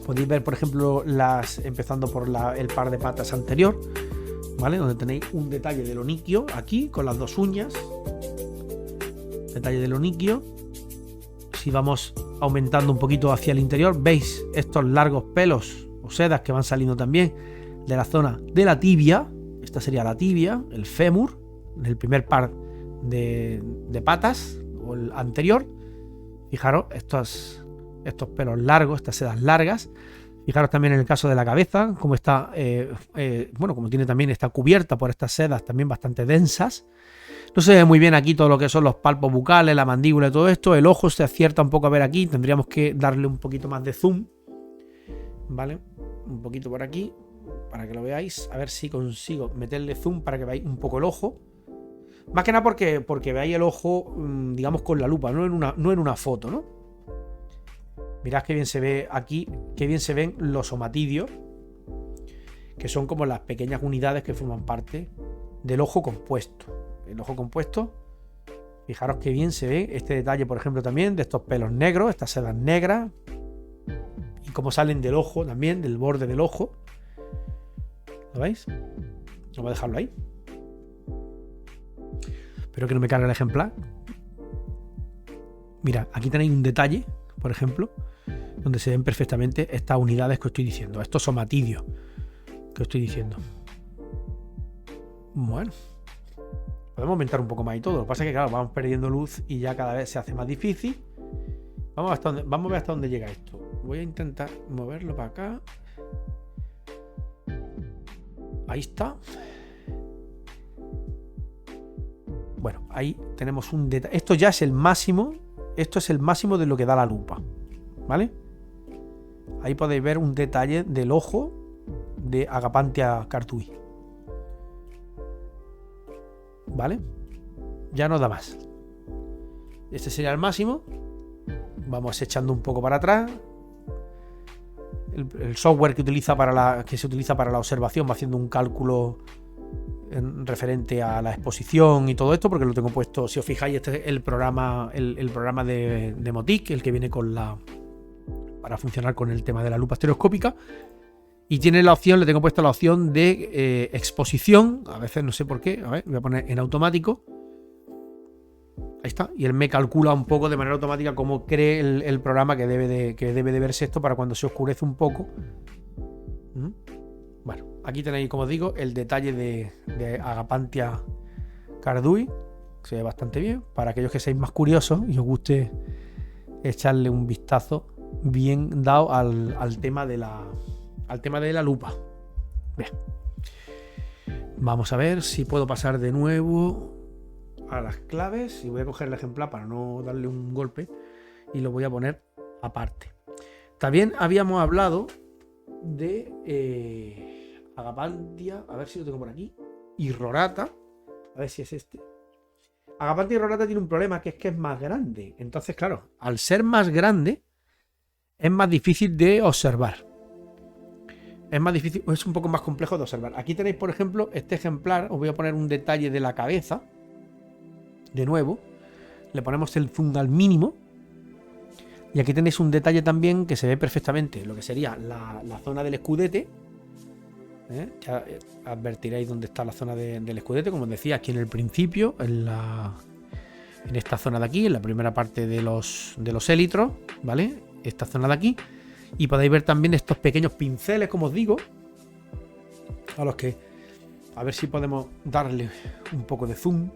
Podéis ver, por ejemplo, empezando por el par de patas anterior, ¿vale? Donde tenéis un detalle del oniquio aquí, con las dos uñas. Detalle del oniquio. Si vamos aumentando un poquito hacia el interior, veis estos largos pelos o sedas que van saliendo también de la zona de la tibia. Esta sería la tibia, el fémur, el primer par de patas, o el anterior. Fijaros, estos pelos largos, estas sedas largas. Fijaros también en el caso de la cabeza, como está, como tiene también, está cubierta por estas sedas también bastante densas. No se ve muy bien aquí todo lo que son los palpos bucales, la mandíbula y todo esto. El ojo se acierta un poco a ver aquí. Tendríamos que darle un poquito más de zoom, ¿vale? Un poquito por aquí, para que lo veáis. A ver si consigo meterle zoom para que veáis un poco el ojo. Más que nada porque veáis el ojo, digamos, con la lupa, no en una foto, ¿no? Mirad qué bien se ve aquí, qué bien se ven los somatidios, que son como las pequeñas unidades que forman parte del ojo compuesto. El ojo compuesto, fijaros qué bien se ve este detalle, por ejemplo, también de estos pelos negros, estas sedas negras, y cómo salen del ojo también, del borde del ojo. ¿Lo veis? Vamos a dejarlo ahí. Espero que no me cargue el ejemplar. Mira, aquí tenéis un detalle, por ejemplo, donde se ven perfectamente estas unidades que os estoy diciendo, estos somatidios que os estoy diciendo. Bueno, podemos aumentar un poco más y todo. Lo que pasa es que, claro, vamos perdiendo luz y ya cada vez se hace más difícil. Vamos a ver hasta dónde llega esto. Voy a intentar moverlo para acá. Ahí está. Bueno, ahí tenemos un detalle. Esto ya es el máximo. Esto es el máximo de lo que da la lupa, ¿vale? Ahí podéis ver un detalle del ojo de Agapanthia cardui, ¿vale? Ya no da más. Este sería el máximo. Vamos echando un poco para atrás. El software que se utiliza para la observación va haciendo un cálculo referente a la exposición y todo esto, porque lo tengo puesto, si os fijáis, este es el programa de Motic, el que viene para funcionar con el tema de la lupa estereoscópica, y tiene la opción, le tengo puesto la opción de exposición. A veces no sé por qué, a ver, voy a poner en automático. Ahí está, y él me calcula un poco de manera automática cómo cree el programa que debe de verse esto para cuando se oscurece un poco. Bueno, aquí tenéis, como os digo, el detalle de Agapanthia cardui, que se ve bastante bien. Para aquellos que seáis más curiosos y os guste echarle un vistazo bien dado al tema de la lupa. Bien. Vamos a ver si puedo pasar de nuevo a las claves, y voy a coger el ejemplar para no darle un golpe y lo voy a poner aparte. También habíamos hablado de Agapanthia, a ver si lo tengo por aquí, irrorata, a ver si es este. Agapanthia irrorata tiene un problema, que es más grande. Entonces, claro, al ser más grande es más difícil de observar. Es un poco más complejo de observar. Aquí tenéis, por ejemplo, este ejemplar. Os voy a poner un detalle de la cabeza. De nuevo, le ponemos el zoom al mínimo. Y aquí tenéis un detalle también que se ve perfectamente, lo que sería la zona del escudete. Ya advertiréis dónde está la zona del escudete, como os decía, aquí en el principio, en esta zona de aquí, en la primera parte de los élitros, ¿vale? Esta zona de aquí. Y podéis ver también estos pequeños pinceles, como os digo, a los que, a ver si podemos darle un poco de zoom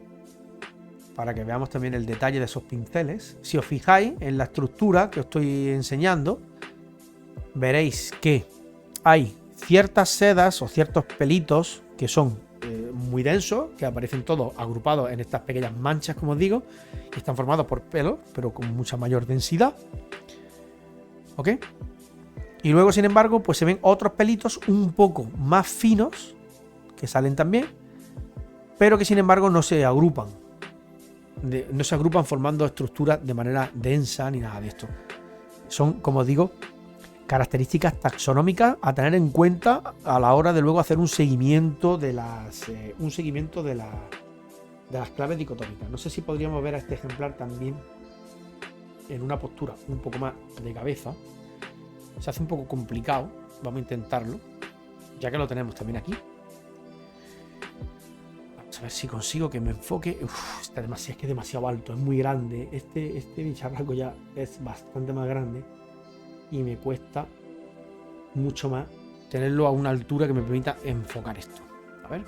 para que veamos también el detalle de esos pinceles. Si os fijáis en la estructura que os estoy enseñando, veréis que hay ciertas sedas o ciertos pelitos que son muy densos, que aparecen todos agrupados en estas pequeñas manchas, como os digo, y están formados por pelos, pero con mucha mayor densidad. ¿Ok? Y luego, sin embargo, pues se ven otros pelitos un poco más finos, que salen también, pero que sin embargo no se agrupan. No se agrupan formando estructuras de manera densa ni nada de esto. Son, como os digo, características taxonómicas a tener en cuenta a la hora de luego hacer un seguimiento de las claves dicotómicas. No sé si podríamos ver a este ejemplar también en una postura un poco más de cabeza. Se hace un poco complicado, vamos a intentarlo, ya que lo tenemos también aquí. Vamos a ver si consigo que me enfoque. Está demasiado, es que es demasiado alto, es muy grande. Este bicharraco ya es bastante más grande y me cuesta mucho más tenerlo a una altura que me permita enfocar esto. A ver.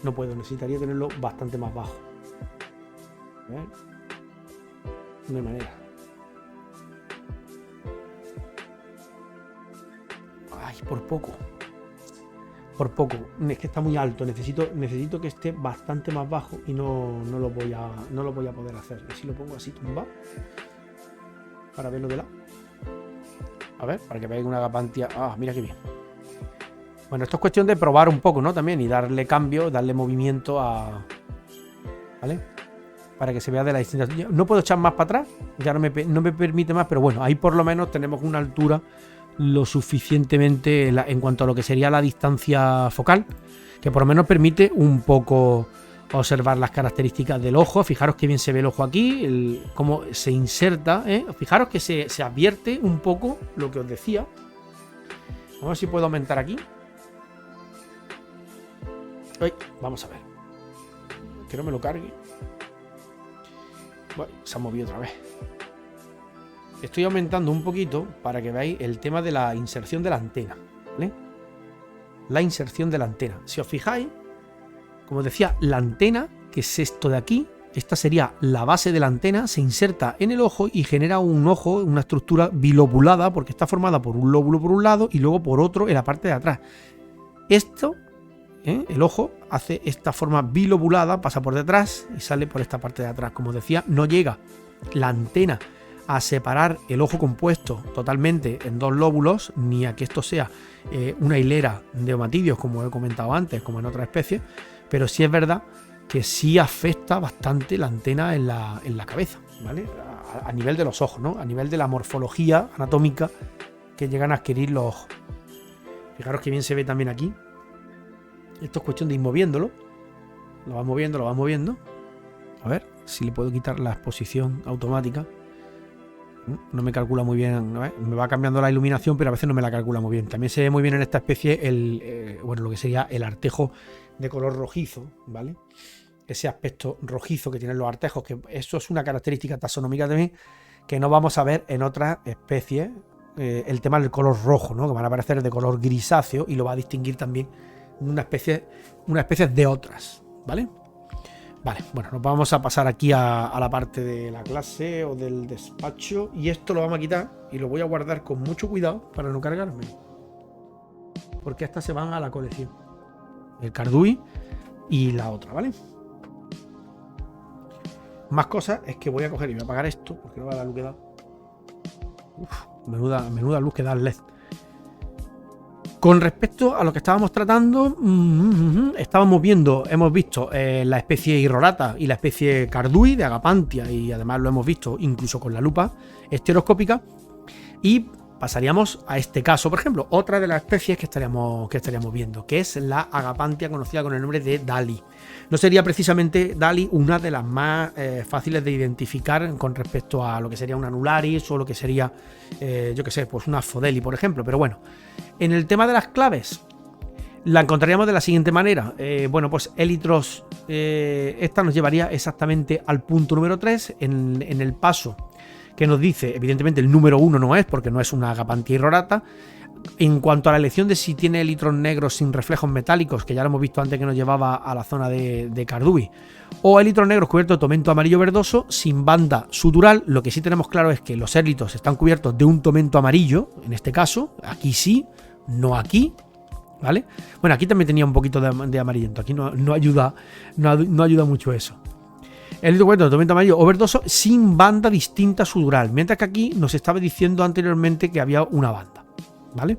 No puedo, necesitaría tenerlo bastante más bajo. A ver. No hay manera. Ay, por poco. Por poco. Es que está muy alto. Necesito que esté bastante más bajo y no lo voy a poder hacer. Y si lo pongo así tumbado para verlo de lado. A ver, para que veáis una agapantia. Ah, mira qué bien. Bueno, esto es cuestión de probar un poco, ¿no? También y darle cambio, darle movimiento a... ¿Vale? Para que se vea de la distinta... No puedo echar más para atrás, ya no me permite más, pero bueno, ahí por lo menos tenemos una altura lo suficientemente en cuanto a lo que sería la distancia focal, que por lo menos permite un poco observar las características del ojo. Fijaros que bien se ve el ojo aquí, cómo se inserta, ¿eh? Fijaros que se advierte un poco lo que os decía. Vamos a ver si puedo aumentar aquí. Ay, vamos a ver. Que no me lo cargue. Bueno, se ha movido otra vez. Estoy aumentando un poquito para que veáis el tema de la inserción de la antena, ¿vale? La inserción de la antena. Si os fijáis, como decía, la antena, que es esto de aquí, esta sería la base de la antena, se inserta en el ojo y genera un ojo, una estructura bilobulada, porque está formada por un lóbulo por un lado y luego por otro en la parte de atrás. Esto, el ojo, hace esta forma bilobulada, pasa por detrás y sale por esta parte de atrás. Como decía, no llega la antena a separar el ojo compuesto totalmente en dos lóbulos, ni a que esto sea una hilera de omatidios, como he comentado antes, como en otras especies, pero sí es verdad que sí afecta bastante la antena en la cabeza, ¿vale? A nivel de los ojos, ¿no? A nivel de la morfología anatómica que llegan a adquirir los ojos. Fijaros que bien se ve también aquí. Esto es cuestión de ir moviéndolo. Lo va moviendo, lo va moviendo. A ver si le puedo quitar la exposición automática. No me calcula muy bien, ¿no? Me va cambiando la iluminación, pero a veces no me la calcula muy bien. También se ve muy bien en esta especie bueno, lo que sería el artejo de color rojizo, ¿vale? Ese aspecto rojizo que tienen los artejos, que eso es una característica taxonómica también que no vamos a ver en otras especies. El tema del color rojo, ¿no? Que van a aparecer de color grisáceo y lo va a distinguir también una especie de otras, ¿vale? Vale, bueno, nos vamos a pasar aquí a la parte de la clase o del despacho y esto lo vamos a quitar y lo voy a guardar con mucho cuidado para no cargarme, porque estas se van a la colección, el Cardui y la otra, ¿vale? Más cosas es que voy a coger y voy a apagar esto porque no va a dar luz que da. Uf, menuda luz que da el LED. Con respecto a lo que estábamos tratando, hemos visto la especie Irrorata y la especie Cardui de Agapantia, y además lo hemos visto incluso con la lupa estereoscópica, y pasaríamos a este caso, por ejemplo, otra de las especies que estaríamos viendo, que es la Agapantia conocida con el nombre de Dali. No sería precisamente Dali una de las más fáciles de identificar con respecto a lo que sería un Anularis o lo que sería, yo que sé, pues una Fodeli, por ejemplo. Pero bueno, en el tema de las claves, la encontraríamos de la siguiente manera. Bueno, pues Elytros, esta nos llevaría exactamente al punto número 3 en el paso que nos dice, evidentemente el número 1 no es, porque no es una Agapantia irrorata. En cuanto a la elección de si tiene Elytros negros sin reflejos metálicos, que ya lo hemos visto antes que nos llevaba a la zona de Cardui, o Elytros negros cubiertos de tomento amarillo verdoso sin banda sutural, lo que sí tenemos claro es que los Elytros están cubiertos de un tomento amarillo, en este caso, aquí sí, no aquí, ¿vale? Bueno, aquí también tenía un poquito de amarillento, aquí no ayuda mucho eso. El Elytro cubierto de tomento amarillo o verdoso sin banda distinta sutural, mientras que aquí nos estaba diciendo anteriormente que había una banda, ¿vale?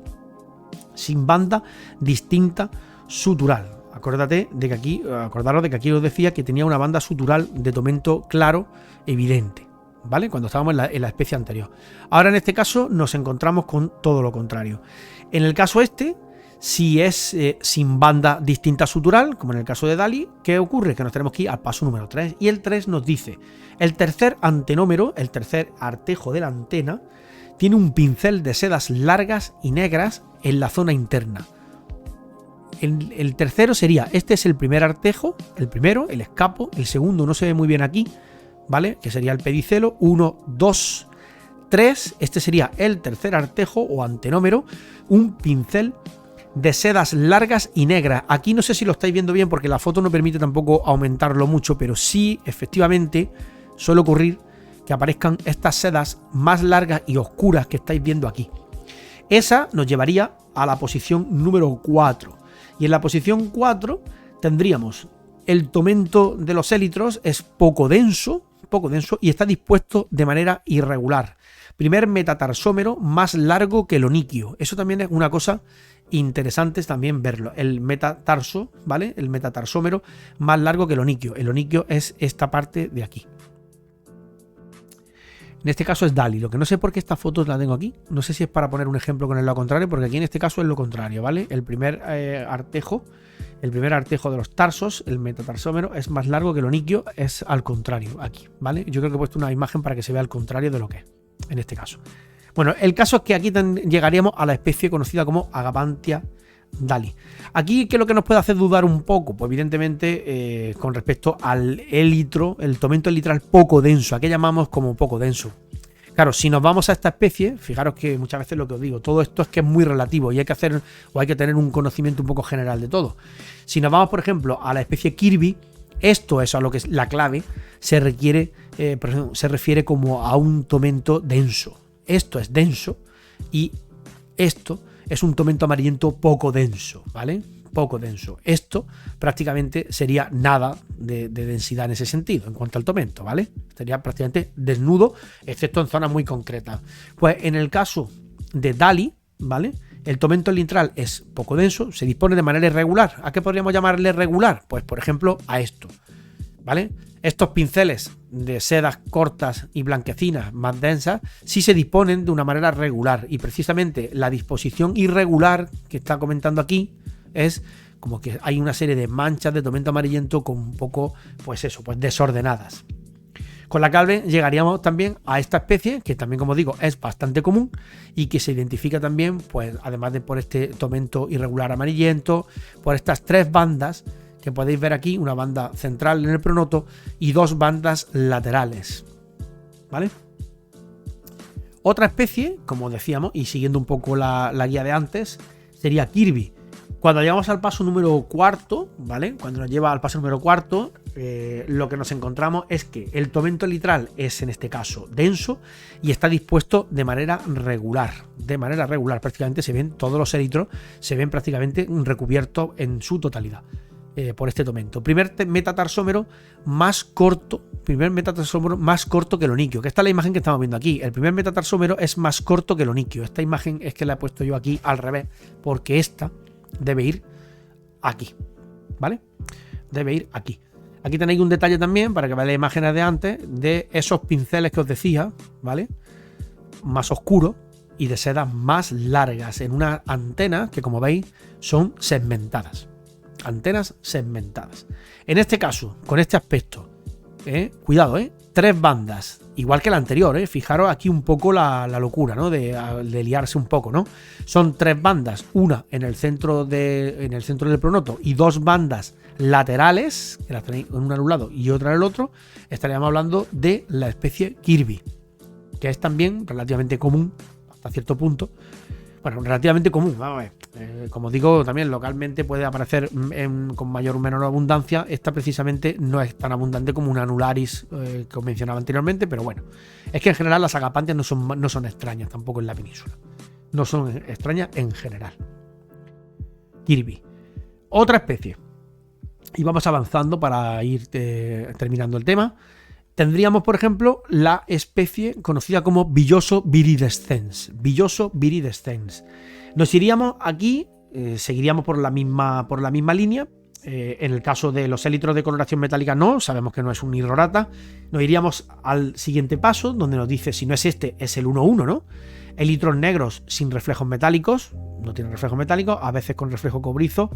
Sin banda distinta sutural. Acordaros de que aquí os decía que tenía una banda sutural de tomento claro, evidente, ¿vale? Cuando estábamos en la especie anterior. Ahora en este caso nos encontramos con todo lo contrario. En el caso este, si es sin banda distinta sutural, como en el caso de DALL-E, ¿qué ocurre? Que nos tenemos que ir al paso número 3. Y el 3 nos dice, el tercer antenómero, el tercer artejo de la antena, tiene un pincel de sedas largas y negras en la zona interna. El tercero sería, este es el primer artejo, el primero, el escapo, el segundo no se ve muy bien aquí, ¿vale? Que sería el pedicelo, 1, 2, 3, este sería el tercer artejo o antenómero, un pincel de sedas largas y negras. Aquí no sé si lo estáis viendo bien porque la foto no permite tampoco aumentarlo mucho, pero sí, efectivamente, suele ocurrir que aparezcan estas sedas más largas y oscuras que estáis viendo aquí. Esa nos llevaría a la posición número 4. Y en la posición 4 tendríamos el tomento de los élitros, es poco denso y está dispuesto de manera irregular. Primer metatarsómero más largo que el oniquio. Eso también es una cosa interesante también verlo. El metatarso, ¿vale? El metatarsómero más largo que el oniquio. El oniquio es esta parte de aquí. En este caso es DALL-E, lo que no sé por qué esta foto la tengo aquí. No sé si es para poner un ejemplo con el lado contrario, porque aquí en este caso es lo contrario, ¿vale? El primer artejo de los tarsos, el metatarsómero, es más largo que el oniquio, es al contrario aquí, ¿vale? Yo creo que he puesto una imagen para que se vea al contrario de lo que es, en este caso. Bueno, el caso es que aquí llegaríamos a la especie conocida como Agapanthia DALL-E. Aquí, ¿qué es lo que nos puede hacer dudar un poco? Pues evidentemente con respecto al élitro, el tomento elitral poco denso, ¿a qué llamamos como poco denso? Claro, si nos vamos a esta especie, fijaros que muchas veces lo que os digo, todo esto es que es muy relativo y hay que tener un conocimiento un poco general de todo. Si nos vamos, por ejemplo, a la especie Kirby, esto es a lo que es la clave, se refiere como a un tomento denso. Esto es denso y esto es un tomento amarillento poco denso, ¿vale? Poco denso. Esto prácticamente sería nada de densidad en ese sentido, en cuanto al tomento, ¿vale? Sería prácticamente desnudo, excepto en zonas muy concretas. Pues en el caso de DALL-E, ¿vale? El tomento elitral es poco denso, se dispone de manera irregular. ¿A qué podríamos llamarle regular? Pues por ejemplo a esto, ¿vale? Estos pinceles de sedas cortas y blanquecinas más densas sí se disponen de una manera regular, y precisamente la disposición irregular que está comentando aquí es como que hay una serie de manchas de tomento amarillento con un poco, pues eso, pues desordenadas. Con la cual llegaríamos también a esta especie, que también, como digo, es bastante común y que se identifica también, pues además de por este tomento irregular amarillento, por estas tres bandas que podéis ver aquí, una banda central en el pronoto y dos bandas laterales, ¿vale? Otra especie, como decíamos, y siguiendo un poco la guía de antes, sería Kirby. Cuando llegamos al paso número 4, ¿vale? Cuando nos lleva al paso número 4, lo que nos encontramos es que el tomento elitral es en este caso denso y está dispuesto de manera regular. De manera regular, prácticamente se ven todos los élitros, se ven prácticamente recubiertos en su totalidad. Por este tomento. Primer metatarsómero más corto que el oniquio, que esta es la imagen que estamos viendo aquí. El primer metatarsómero es más corto que el oniquio. Esta imagen es que la he puesto yo aquí al revés, porque esta debe ir aquí, ¿vale? Debe ir aquí. Aquí tenéis un detalle también para que veáis las imágenes de antes de esos pinceles que os decía, ¿vale? Más oscuros y de sedas más largas en una antena que, como veis, son segmentadas. Antenas segmentadas. En este caso, con este aspecto, cuidado, tres bandas, igual que la anterior, fijaros aquí un poco la locura, ¿no? De liarse un poco, ¿no? Son tres bandas, una en el centro del pronoto y dos bandas laterales, que las tenéis una en un lado y otra en el otro. Estaríamos hablando de la especie Kirby, que es también relativamente común hasta cierto punto. Bueno, relativamente común, vamos a ver. Como digo, también localmente puede aparecer con mayor o menor abundancia. Esta precisamente no es tan abundante como una anularis que os mencionaba anteriormente, pero bueno, es que en general las agapantias no son extrañas tampoco en la península. No son extrañas en general. Kirby. Otra especie. Y vamos avanzando para ir terminando el tema. Tendríamos, por ejemplo, la especie conocida como Villoso viridescens. Villoso viridescens. Nos iríamos aquí, seguiríamos por la misma línea, En el caso de los élitros de coloración metálica no, sabemos que no es un hidrorata. Nos iríamos al siguiente paso, donde nos dice, si no es este, es el 1-1, ¿no? Élitros negros sin reflejos metálicos, no tienen reflejos metálicos, a veces con reflejo cobrizo,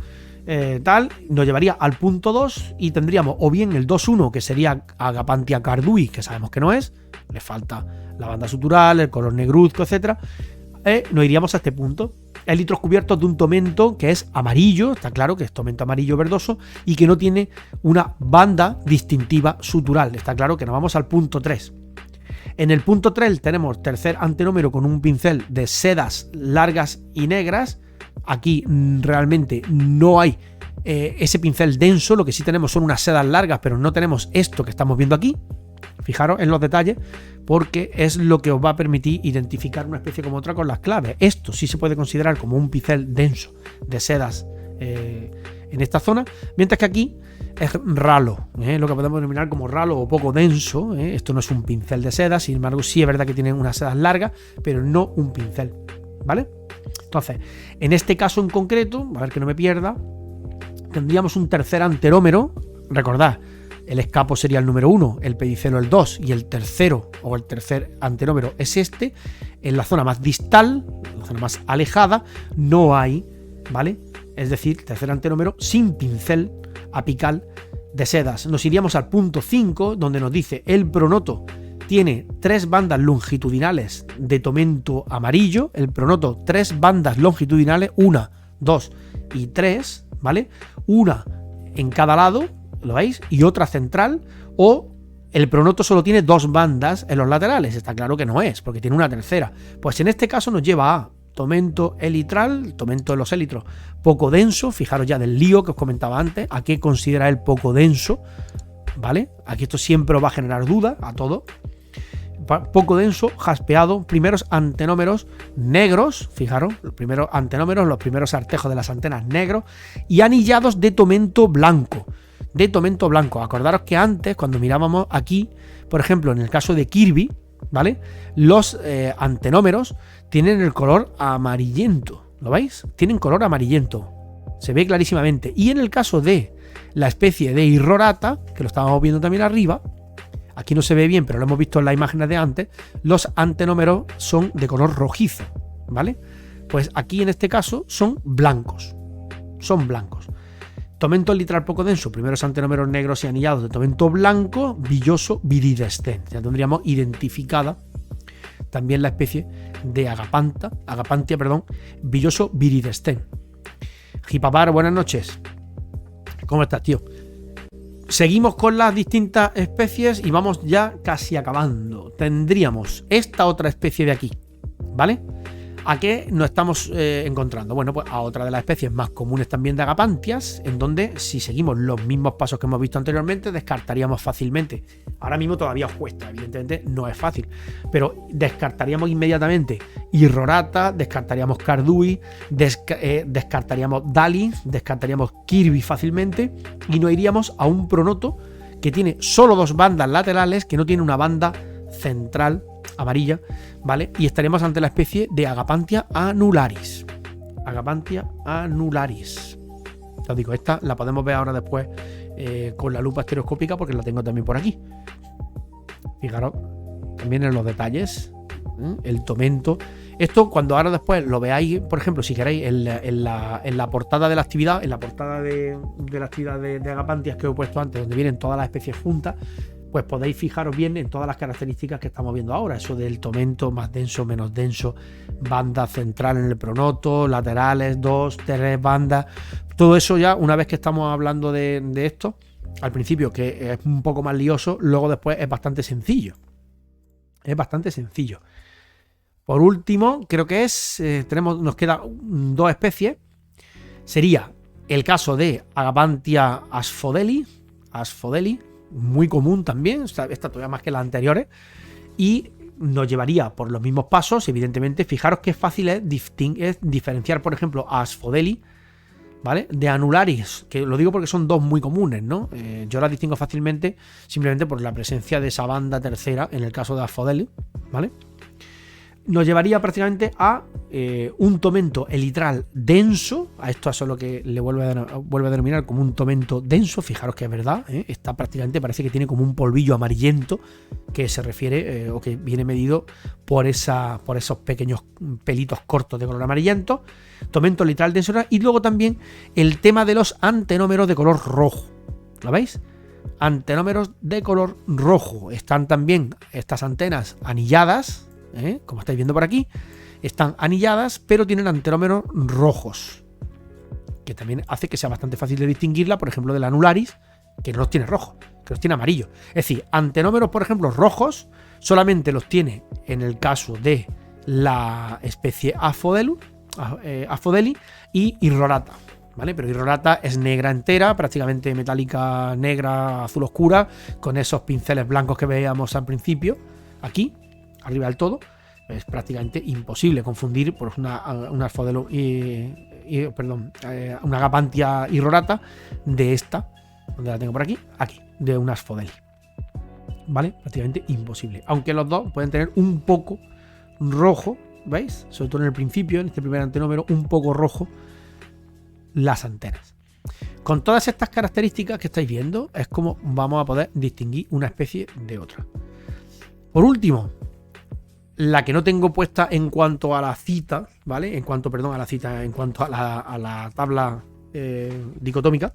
nos llevaría al punto 2 y tendríamos o bien el 2-1, que sería Agapanthia cardui, que sabemos que no es, le falta la banda sutural, el color negruzco, etc. Nos iríamos a este punto. Élitros cubiertos de un tomento que es amarillo, está claro que es tomento amarillo verdoso y que no tiene una banda distintiva sutural, está claro que nos vamos al punto 3. En el punto 3 tenemos tercer antenómero con un pincel de sedas largas y negras. Aquí realmente no hay ese pincel denso, lo que sí tenemos son unas sedas largas, pero no tenemos esto que estamos viendo aquí. Fijaros en los detalles, porque es lo que os va a permitir identificar una especie como otra con las claves. Esto sí se puede considerar como un pincel denso de sedas en esta zona, mientras que aquí es ralo, lo que podemos denominar como ralo o poco denso. Esto no es un pincel de sedas, sin embargo sí es verdad que tienen unas sedas largas, pero no un pincel, ¿vale? Entonces, en este caso en concreto, a ver que no me pierda, tendríamos un tercer anterómero. Recordad, el escapo sería el número 1, el pedicelo el 2 y el tercero o el tercer antenómero es este. En la zona más distal, la zona más alejada, no hay, ¿vale? Es decir, tercer antenómero sin pincel apical de sedas. Nos iríamos al punto 5, donde nos dice el pronoto tiene 3 bandas longitudinales de tomento amarillo. El pronoto, 3 bandas longitudinales, 1, 2 y 3, ¿vale? Una en cada lado, ¿lo veis? Y otra central, o el pronoto solo tiene 2 bandas en los laterales. Está claro que no es, porque tiene una tercera. Pues en este caso nos lleva a tomento elitral, tomento de los élitros, poco denso. Fijaros ya del lío que os comentaba antes, a qué considera el poco denso, ¿vale? Aquí esto siempre os va a generar duda a todo. Poco denso, jaspeado, primeros antenómeros negros, fijaros, los primeros antenómeros, los primeros artejos de las antenas negros y anillados de tomento blanco. De tomento blanco. Acordaros que antes, cuando mirábamos aquí, por ejemplo, en el caso de Kirby, ¿vale? Los antenómeros tienen el color amarillento, ¿lo veis? Tienen color amarillento, se ve clarísimamente. Y en el caso de la especie de Irrorata, que lo estábamos viendo también arriba, aquí no se ve bien, pero lo hemos visto en las imágenes de antes, los antenómeros son de color rojizo, ¿vale? Pues aquí en este caso son blancos, Tomento elitral poco denso, primeros antenómeros negros y anillados de tomento blanco, villoso viridescens. Ya tendríamos identificada también la especie de Agapanthia, villoso viridescens. Jipapar, buenas noches. ¿Cómo estás, tío? Seguimos con las distintas especies y vamos ya casi acabando. Tendríamos esta otra especie de aquí, ¿vale? ¿A qué nos estamos encontrando? Bueno, pues a otra de las especies más comunes también de Agapanthias, en donde si seguimos los mismos pasos que hemos visto anteriormente, descartaríamos fácilmente. Ahora mismo todavía os cuesta, evidentemente no es fácil, pero descartaríamos inmediatamente Irrorata, descartaríamos Cardui, descartaríamos Dali, descartaríamos Kirby fácilmente y nos iríamos a un pronoto que tiene solo 2 bandas laterales, que no tiene una banda central amarilla, ¿vale? Y estaremos ante la especie de Agapanthia annularis. Agapanthia annularis. Os digo, esta la podemos ver ahora después con la lupa estereoscópica, porque la tengo también por aquí. Fijaros, también en los detalles, el tomento. Esto, cuando ahora después lo veáis, por ejemplo, si queréis, en la portada de la actividad, en la portada de la actividad de Agapanthias que os he puesto antes, donde vienen todas las especies juntas, pues podéis fijaros bien en todas las características que estamos viendo ahora. Eso del tomento, más denso, menos denso, banda central en el pronoto, laterales, 2, 3 bandas. Todo eso ya, una vez que estamos hablando de esto, al principio que es un poco más lioso, luego después es bastante sencillo. Es bastante sencillo. Por último, creo que nos quedan 2 especies. Sería el caso de Agapanthia asphodeli, muy común también, esta todavía más que las anteriores, y nos llevaría por los mismos pasos. Evidentemente, fijaros que fácil es diferenciar, por ejemplo, a Asphodeli, ¿vale?, de Annularis, que lo digo porque son 2 muy comunes, ¿no? Yo las distingo fácilmente simplemente por la presencia de esa banda tercera en el caso de Asphodeli, ¿vale? Nos llevaría prácticamente a un tomento elitral denso. A esto es lo que le vuelve a denominar como un tomento denso. Fijaros que es verdad, está prácticamente, parece que tiene como un polvillo amarillento, que se refiere o que viene medido por esos pequeños pelitos cortos de color amarillento. Tomento elitral denso. Y luego también el tema de los antenómeros de color rojo. ¿Lo veis? Antenómeros de color rojo. Están también estas antenas anilladas, como estáis viendo por aquí. Están anilladas, pero tienen antenómeros rojos, que también hace que sea bastante fácil de distinguirla, por ejemplo, de la anularis, que no los tiene rojos, que los tiene amarillos. Es decir, antenómeros, por ejemplo, rojos, solamente los tiene en el caso de la especie Asphodeli y Irrorata, ¿vale? Pero Irrorata es negra entera, prácticamente metálica, negra, azul oscura, con esos pinceles blancos que veíamos al principio, aquí, arriba del todo. Es prácticamente imposible confundir por una Asphodelo una Agapanthia irrorata de esta, donde la tengo por aquí, de una Asphodeli. ¿Vale? Prácticamente imposible. Aunque los dos pueden tener un poco rojo, ¿veis? Sobre todo en el principio, en este primer antenómero, un poco rojo las antenas. Con todas estas características que estáis viendo, es como vamos a poder distinguir una especie de otra. Por último, la que no tengo puesta en cuanto a la cita, ¿vale? En cuanto a la tabla dicotómica,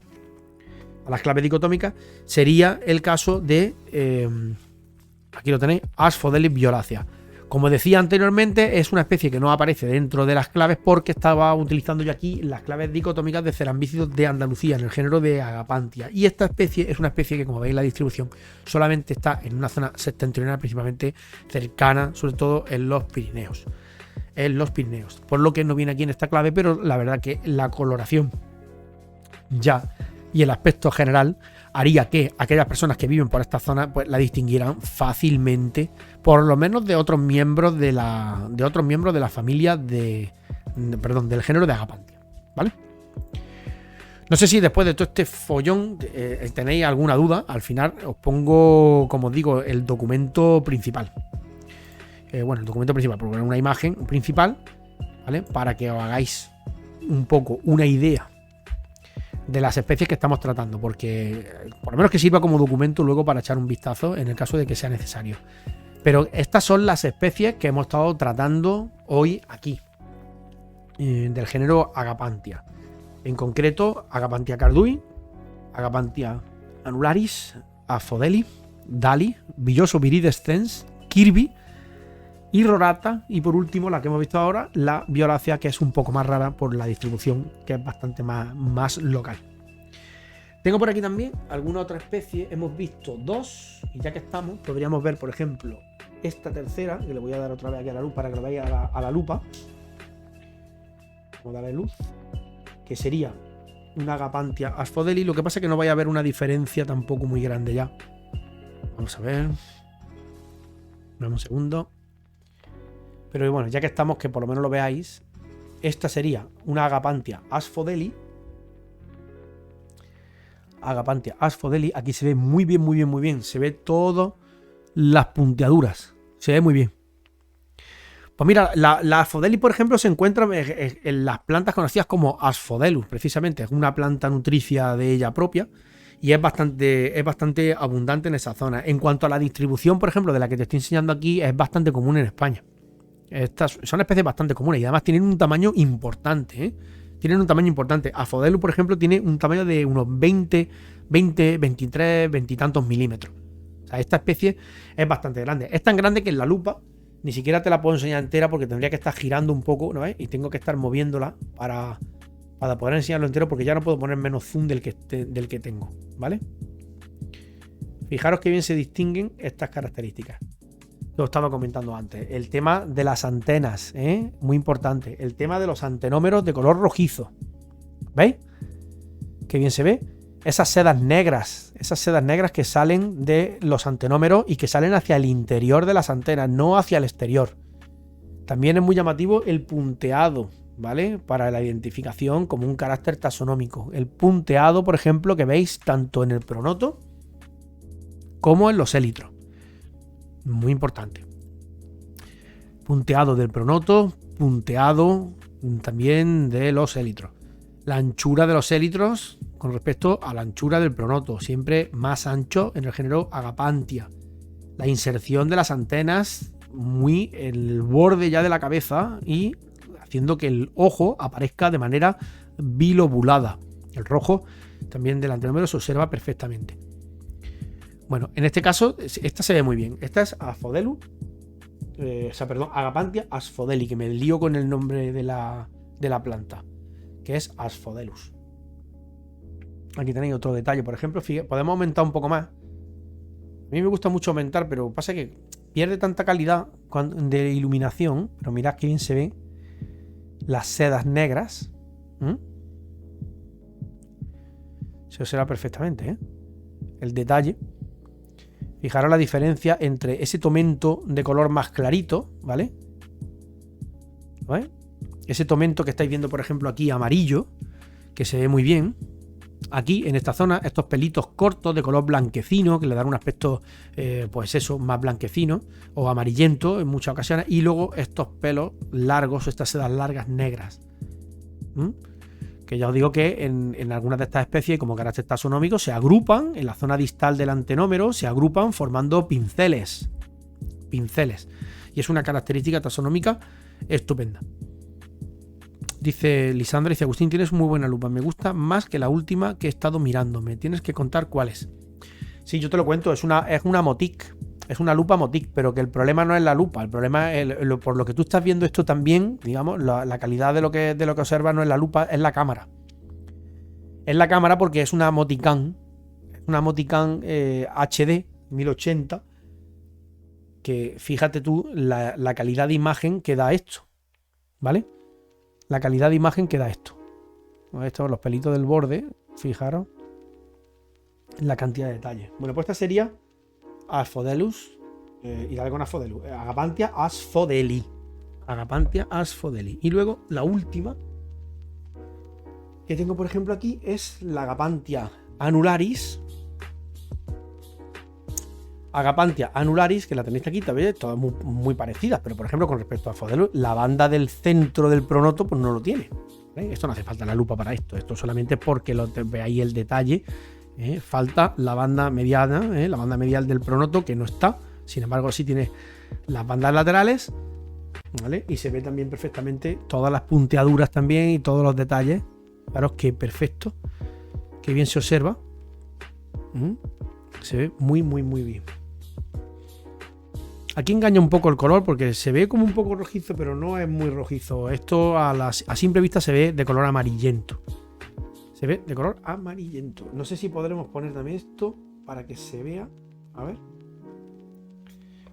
a las claves dicotómicas, sería el caso de, aquí lo tenéis, Asphodeli violacea. Como decía anteriormente, es una especie que no aparece dentro de las claves porque estaba utilizando yo aquí las claves dicotómicas de cerambícidos de Andalucía, en el género de Agapanthia. Y esta especie es una especie que, como veis en la distribución, solamente está en una zona septentrional, principalmente cercana, sobre todo en los Pirineos. Por lo que no viene aquí en esta clave, pero la verdad que la coloración ya y el aspecto general haría que aquellas personas que viven por esta zona pues la distinguieran fácilmente, por lo menos de otros miembros de la familia del género de Agapanthia, ¿vale? No sé si después de todo este follón tenéis alguna duda. Al final os pongo, como os digo, el documento principal. El documento principal, por poner una imagen principal, ¿vale? Para que os hagáis un poco una idea de las especies que estamos tratando, porque por lo menos que sirva como documento luego para echar un vistazo en el caso de que sea necesario. Pero estas son las especies que hemos estado tratando hoy aquí, del género Agapanthia. En concreto, Agapanthia cardui, Agapanthia annularis, Asphodeli, Dali, Villoso viridescens, Kirby, Irrorata y por último la que hemos visto ahora, la violacea, que es un poco más rara por la distribución, que es bastante más local. Tengo por aquí también alguna otra especie. Hemos visto dos y ya que estamos podríamos ver, por ejemplo, esta tercera, que le voy a dar otra vez aquí a la luz para que lo veáis a la lupa. Vamos a darle luz, que sería una Agapanthia Asphodeli. Lo que pasa es que no vaya a haber una diferencia tampoco muy grande ya. Vamos a ver. Dame un segundo. Pero bueno, ya que estamos, que por lo menos lo veáis, esta sería una Agapanthia Asphodeli. Agapanthia Asphodeli, aquí se ve muy bien. Se ve todas las punteaduras. Se ve muy bien. Pues mira, la Asphodeli, por ejemplo, se encuentra en las plantas conocidas como Asphodelus, precisamente. Es una planta nutricia de ella propia y es bastante abundante en esa zona. En cuanto a la distribución, por ejemplo, de la que te estoy enseñando aquí, es bastante común en España. Estas son especies bastante comunes y además tienen un tamaño importante, Tienen un tamaño importante. Asphodelu, por ejemplo, tiene un tamaño de unos 20, 23, 20 y tantos milímetros. O sea, esta especie es bastante grande. Es tan grande que en la lupa ni siquiera te la puedo enseñar entera porque tendría que estar girando un poco, ¿no ves? Y tengo que estar moviéndola para poder enseñarlo entero, porque ya no puedo poner menos zoom del que tengo, ¿vale? Fijaros que bien se distinguen estas características. Lo estaba comentando antes. El tema de las antenas, muy importante. El tema de los antenómeros de color rojizo. ¿Veis? Qué bien se ve. Esas sedas negras que salen de los antenómeros y que salen hacia el interior de las antenas, no hacia el exterior. También es muy llamativo el punteado, ¿vale? Para la identificación como un carácter taxonómico. El punteado, por ejemplo, que veis tanto en el pronoto como en los élitros. Muy importante. Punteado del pronoto, punteado también de los élitros. La anchura de los élitros con respecto a la anchura del pronoto, siempre más ancho en el género Agapantia. La inserción de las antenas muy en el borde ya de la cabeza y haciendo que el ojo aparezca de manera bilobulada. El rojo también del antenómero se observa perfectamente. Bueno, en este caso, esta se ve muy bien. Esta es Asphodelus, Agapantia asphodeli, que me lío con el nombre de la planta, que es Asphodelus. Aquí tenéis otro detalle, por ejemplo, podemos aumentar un poco más. A mí me gusta mucho aumentar, pero pasa que pierde tanta calidad de iluminación. Pero mirad qué bien se ven las sedas negras. Se observa perfectamente, ¿eh? El detalle. Fijaros la diferencia entre ese tomento de color más clarito, ¿vale? ¿Vale? Ese tomento que estáis viendo, por ejemplo, aquí amarillo, que se ve muy bien. Aquí, en esta zona, estos pelitos cortos de color blanquecino, que le dan un aspecto, pues eso, más blanquecino o amarillento en muchas ocasiones. Y luego estos pelos largos, estas sedas largas negras. Que ya os digo que en algunas de estas especies, como carácter taxonómico, se agrupan en la zona distal del antenómero, se agrupan formando pinceles. Pinceles. Y es una característica taxonómica estupenda. Dice Lisandra, dice Agustín, tienes muy buena lupa, me gusta más que la última que he estado mirando, me tienes que contar cuál es. Sí, yo te lo cuento, es una Motic, es una lupa Motic, pero que el problema no es la lupa, el problema es por lo que tú estás viendo esto también, digamos, la calidad de lo que observas no es la lupa, es la cámara. Es la cámara porque es una Moticam HD 1080, que fíjate tú la calidad de imagen que da esto, ¿vale? La calidad de imagen que da esto. Estos, los pelitos del borde, fijaros la cantidad de detalles. Bueno, pues esta sería Asphodelus, y dale con Asphodelus, Agapantia asphodeli. Agapantia asphodeli. Y luego la última que tengo, por ejemplo, aquí es la Agapantia annularis. Agapantia annularis, que la tenéis aquí, también todas muy parecidas, pero por ejemplo con respecto a Asphodelus, la banda del centro del pronoto pues no lo tiene. Esto no hace falta la lupa para esto solamente porque veáis el detalle. Falta la banda mediana, la banda medial del pronoto, que no está, sin embargo sí tiene las bandas laterales, ¿vale? Y se ve también perfectamente todas las punteaduras también y todos los detalles. Fijaros que perfecto, que bien se observa. Se ve muy bien. Aquí engaña un poco el color porque se ve como un poco rojizo, pero no es muy rojizo. Esto a simple vista se ve de color amarillento. Se ve de color amarillento. No sé si podremos poner también esto para que se vea. A ver.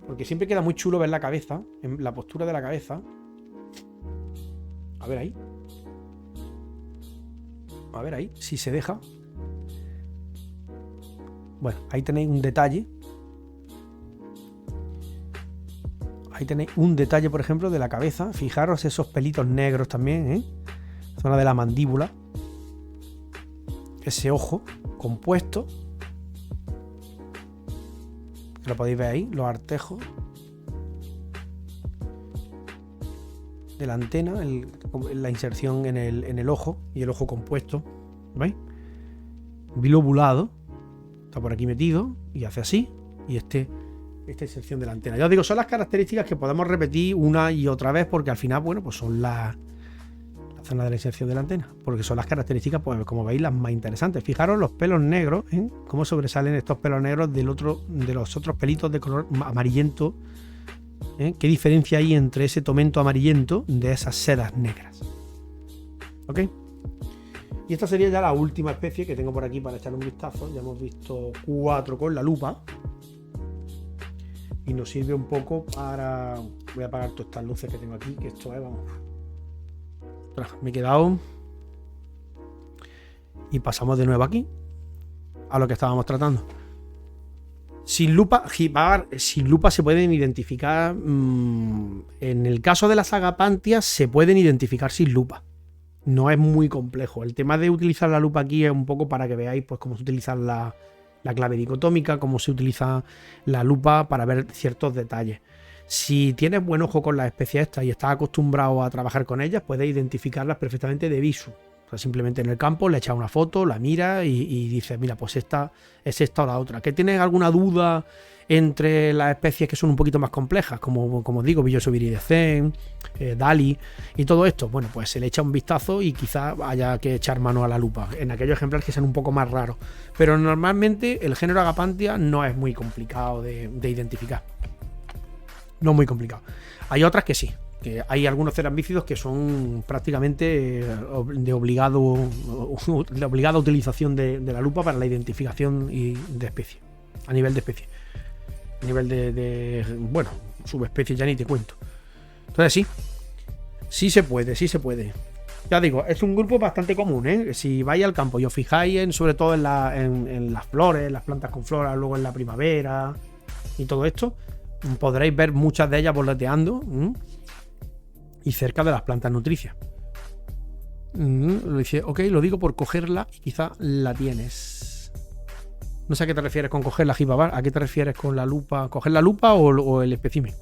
Porque siempre queda muy chulo ver la cabeza, en la postura de la cabeza. A ver ahí. A ver ahí, si se deja. Bueno, ahí tenéis un detalle. Ahí tenéis un detalle, por ejemplo, de la cabeza. Fijaros esos pelitos negros también, zona de la mandíbula. Ese ojo compuesto. Lo podéis ver ahí, los artejos de la antena, la inserción en el ojo y el ojo compuesto. ¿Veis? Bilobulado. Está por aquí metido y hace así. Y esta inserción de la antena. Ya os digo, son las características que podemos repetir una y otra vez porque al final, bueno, pues son la zona de la inserción de la antena. Porque son las características, pues como veis, las más interesantes. Fijaros los pelos negros, cómo sobresalen estos pelos negros de los otros pelitos de color amarillento. ¿Qué diferencia hay entre ese tomento amarillento de esas sedas negras? ¿Ok? Y esta sería ya la última especie que tengo por aquí para echar un vistazo. Ya hemos visto 4 con la lupa. Y nos sirve un poco para... Voy a apagar todas estas luces que tengo aquí, que esto es, vamos... Me he quedado... Y pasamos de nuevo aquí a lo que estábamos tratando. Sin lupa se pueden identificar... en el caso de las agapantias se pueden identificar sin lupa. No es muy complejo. El tema de utilizar la lupa aquí es un poco para que veáis pues cómo se utiliza la clave dicotómica, cómo se utiliza la lupa para ver ciertos detalles. Si tienes buen ojo con las especies estas y estás acostumbrado a trabajar con ellas, puedes identificarlas perfectamente de visu. O sea, simplemente en el campo le echas una foto, la miras y dices, mira, pues esta es esta o la otra. ¿Que tienes alguna duda entre las especies que son un poquito más complejas? Como os digo, Villoso viridescens, Dali y todo esto. Bueno, pues se le echa un vistazo y quizás haya que echar mano a la lupa en aquellos ejemplares que sean un poco más raros. Pero normalmente el género Agapanthia no es muy complicado de identificar. No es muy complicado. Hay otras que sí, que hay algunos cerambícidos que son prácticamente de obligada utilización de la lupa para la identificación de especies, a nivel de especie. A nivel bueno, subespecie ya ni te cuento. Entonces sí se puede. Ya digo, es un grupo bastante común, ¿eh? Si vais al campo y os fijáis sobre todo en las flores, las plantas con flores, luego en la primavera y todo esto, podréis ver muchas de ellas volateando y cerca de las plantas nutricias. Lo dice, ok, lo digo por cogerla y quizá la tienes. No sé a qué te refieres con coger la Jipabar. ¿A qué te refieres con la lupa? ¿Coger la lupa o el espécimen?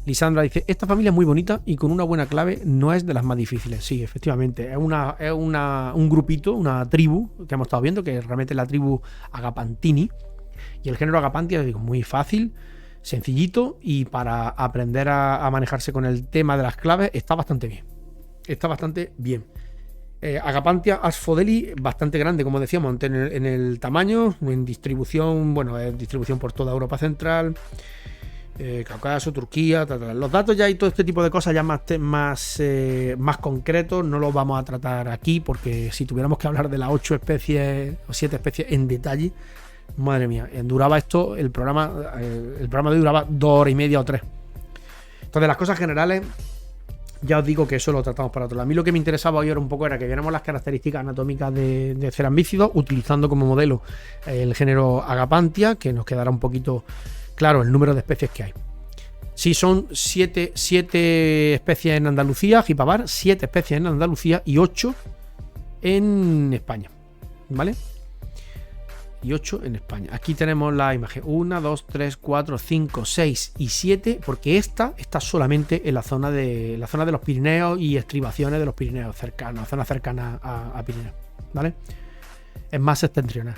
Lisandra dice, esta familia es muy bonita y con una buena clave no es de las más difíciles. Sí, efectivamente, es un grupito, una tribu que hemos estado viendo, que realmente es la tribu Agapanthini. Y el género Agapanthia, digo, muy fácil, sencillito, y para aprender a manejarse con el tema de las claves está bastante bien. Agapanthia asphodeli, bastante grande, como decíamos, en el tamaño, en distribución, bueno, es distribución por toda Europa Central, Cáucaso, Turquía, los datos ya y todo este tipo de cosas ya más concretos no los vamos a tratar aquí, porque si tuviéramos que hablar de las 8 especies o 7 especies en detalle, madre mía, duraba esto, el programa de hoy duraba 2 horas y media o 3. Entonces las cosas generales ya os digo que eso lo tratamos para otro lado. A mí lo que me interesaba hoy era un poco que viéramos las características anatómicas de cerambícidos, utilizando como modelo el género Agapanthia, que nos quedará un poquito claro el número de especies que hay. Sí, son 7 especies en Andalucía, Jipabar, 7 especies en Andalucía y 8 en España, ¿vale? Y 8 en España. Aquí tenemos la imagen 1, 2, 3, 4, 5, 6 y 7, porque esta está solamente en la zona de los Pirineos y estribaciones de los Pirineos cercanos, zona cercana a Pirineos, ¿vale? Es más septentrional.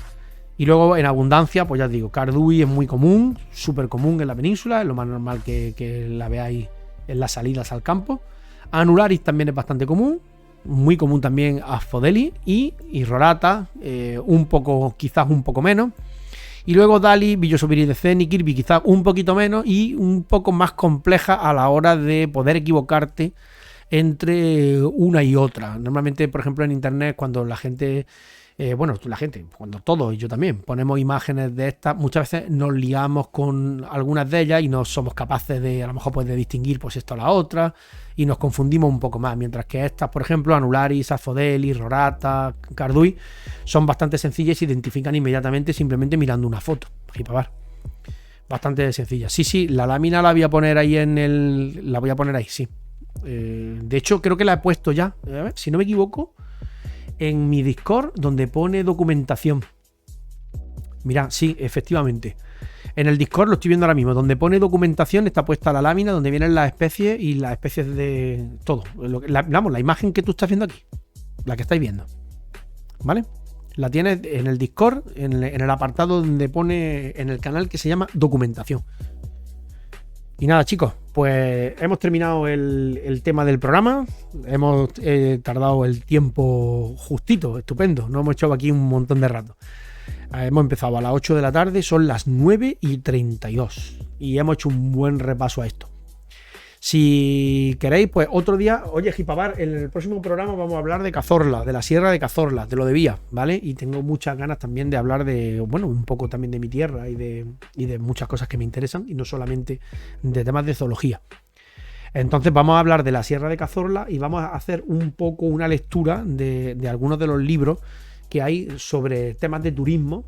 Y luego en abundancia, pues ya os digo, Cardui es muy común, súper común en la península, es lo más normal que la veáis en las salidas al campo. Anularis también es bastante común, muy común también Asphodeli y Rorata, quizás un poco menos. Y luego Dali, Villoso viridescens y Kirby quizás un poquito menos y un poco más compleja a la hora de poder equivocarte entre una y otra. Normalmente, por ejemplo, en internet, cuando la gente... cuando todos y yo también ponemos imágenes de estas, muchas veces nos liamos con algunas de ellas y no somos capaces de, a lo mejor, pues, de distinguir pues esto a la otra y nos confundimos un poco más, mientras que estas, por ejemplo, Anularis, Asphodeli, Rorata, Cardui, son bastante sencillas y se identifican inmediatamente simplemente mirando una foto. Jipabar. Bastante sencilla. Sí, la lámina la voy a poner ahí la voy a poner ahí, sí. De hecho, creo que la he puesto ya. A ver, si no me equivoco, en mi Discord, donde pone documentación. Mira, sí, efectivamente. En el Discord lo estoy viendo ahora mismo. Donde pone documentación está puesta la lámina donde vienen las especies y las especies de todo. La imagen que tú estás viendo aquí. La que estáis viendo. ¿Vale? La tienes en el Discord, en el apartado donde pone, en el canal que se llama documentación. Y nada, chicos, pues hemos terminado el tema del programa. Hemos tardado el tiempo justito, estupendo. No hemos echado aquí un montón de rato. Hemos empezado a las 8 de la tarde, son las 9:32. Y hemos hecho un buen repaso a esto. Si queréis, pues otro día, oye, Jipabar, en el próximo programa vamos a hablar de Cazorla, de la Sierra de Cazorla, de lo de Vía, ¿vale? Y tengo muchas ganas también de hablar de, bueno, un poco también de mi tierra y de muchas cosas que me interesan, y no solamente de temas de zoología. Entonces vamos a hablar de la Sierra de Cazorla y vamos a hacer un poco una lectura de algunos de los libros que hay sobre temas de turismo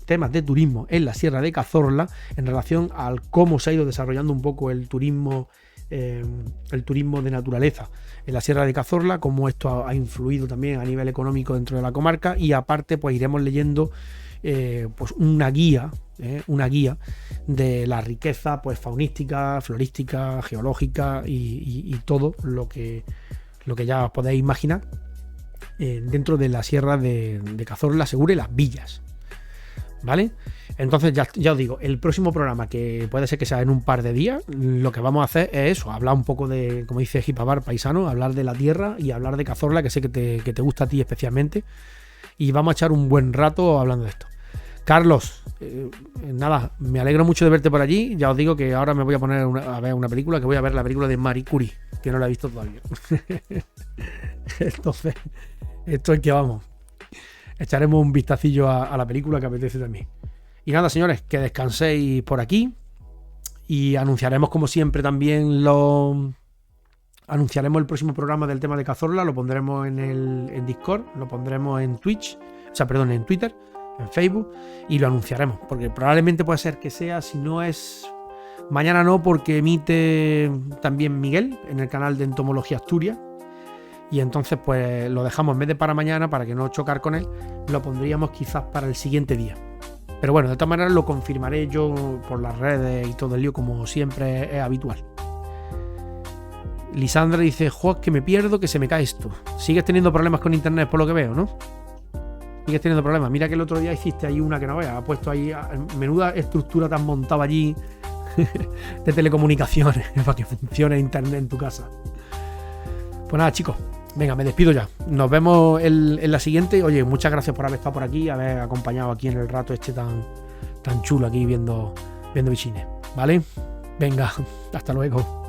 en la Sierra de Cazorla en relación al cómo se ha ido desarrollando un poco el turismo de naturaleza en la Sierra de Cazorla, cómo esto ha influido también a nivel económico dentro de la comarca, y aparte pues iremos leyendo pues una guía de la riqueza pues faunística, florística, geológica y todo lo que ya os podéis imaginar dentro de la sierra de Cazorla, Segura y Las Villas, ¿vale? Entonces ya os digo, el próximo programa, que puede ser que sea en un par de días, lo que vamos a hacer es eso, hablar un poco de, como dice Jipabar Paisano, hablar de la tierra y hablar de Cazorla, que sé que te gusta a ti especialmente, y vamos a echar un buen rato hablando de esto. Carlos, nada, me alegro mucho de verte por allí. Ya os digo que ahora me voy a poner a ver una película, que voy a ver la película de Marie Curie, que no la he visto todavía. Entonces, esto es que vamos, echaremos un vistacillo a la película, que apetece también. Y nada, señores, que descanséis por aquí y anunciaremos como siempre también anunciaremos el próximo programa del tema de Cazorla, lo pondremos en Discord, lo pondremos en Twitch, en Twitter, en Facebook, y lo anunciaremos, porque probablemente puede ser que sea, si no es mañana, no, porque emite también Miguel en el canal de Entomología Asturias, y entonces pues lo dejamos en vez de para mañana, para que no chocar con él, lo pondríamos quizás para el siguiente día. Pero bueno, de todas maneras lo confirmaré yo por las redes y todo el lío, como siempre es habitual. Lisandra dice: jo, que me pierdo, que se me cae esto. Sigues teniendo problemas con internet por lo que veo, ¿no? Sigues teniendo problemas. Mira que el otro día hiciste ahí una que no veas. Ha puesto ahí menuda estructura tan montada allí de telecomunicaciones para que funcione internet en tu casa. Pues nada, chicos, venga, me despido ya. Nos vemos en la siguiente. Oye, muchas gracias por haber estado por aquí, haber acompañado aquí en el rato tan chulo aquí viendo bichines, ¿vale? Venga, hasta luego.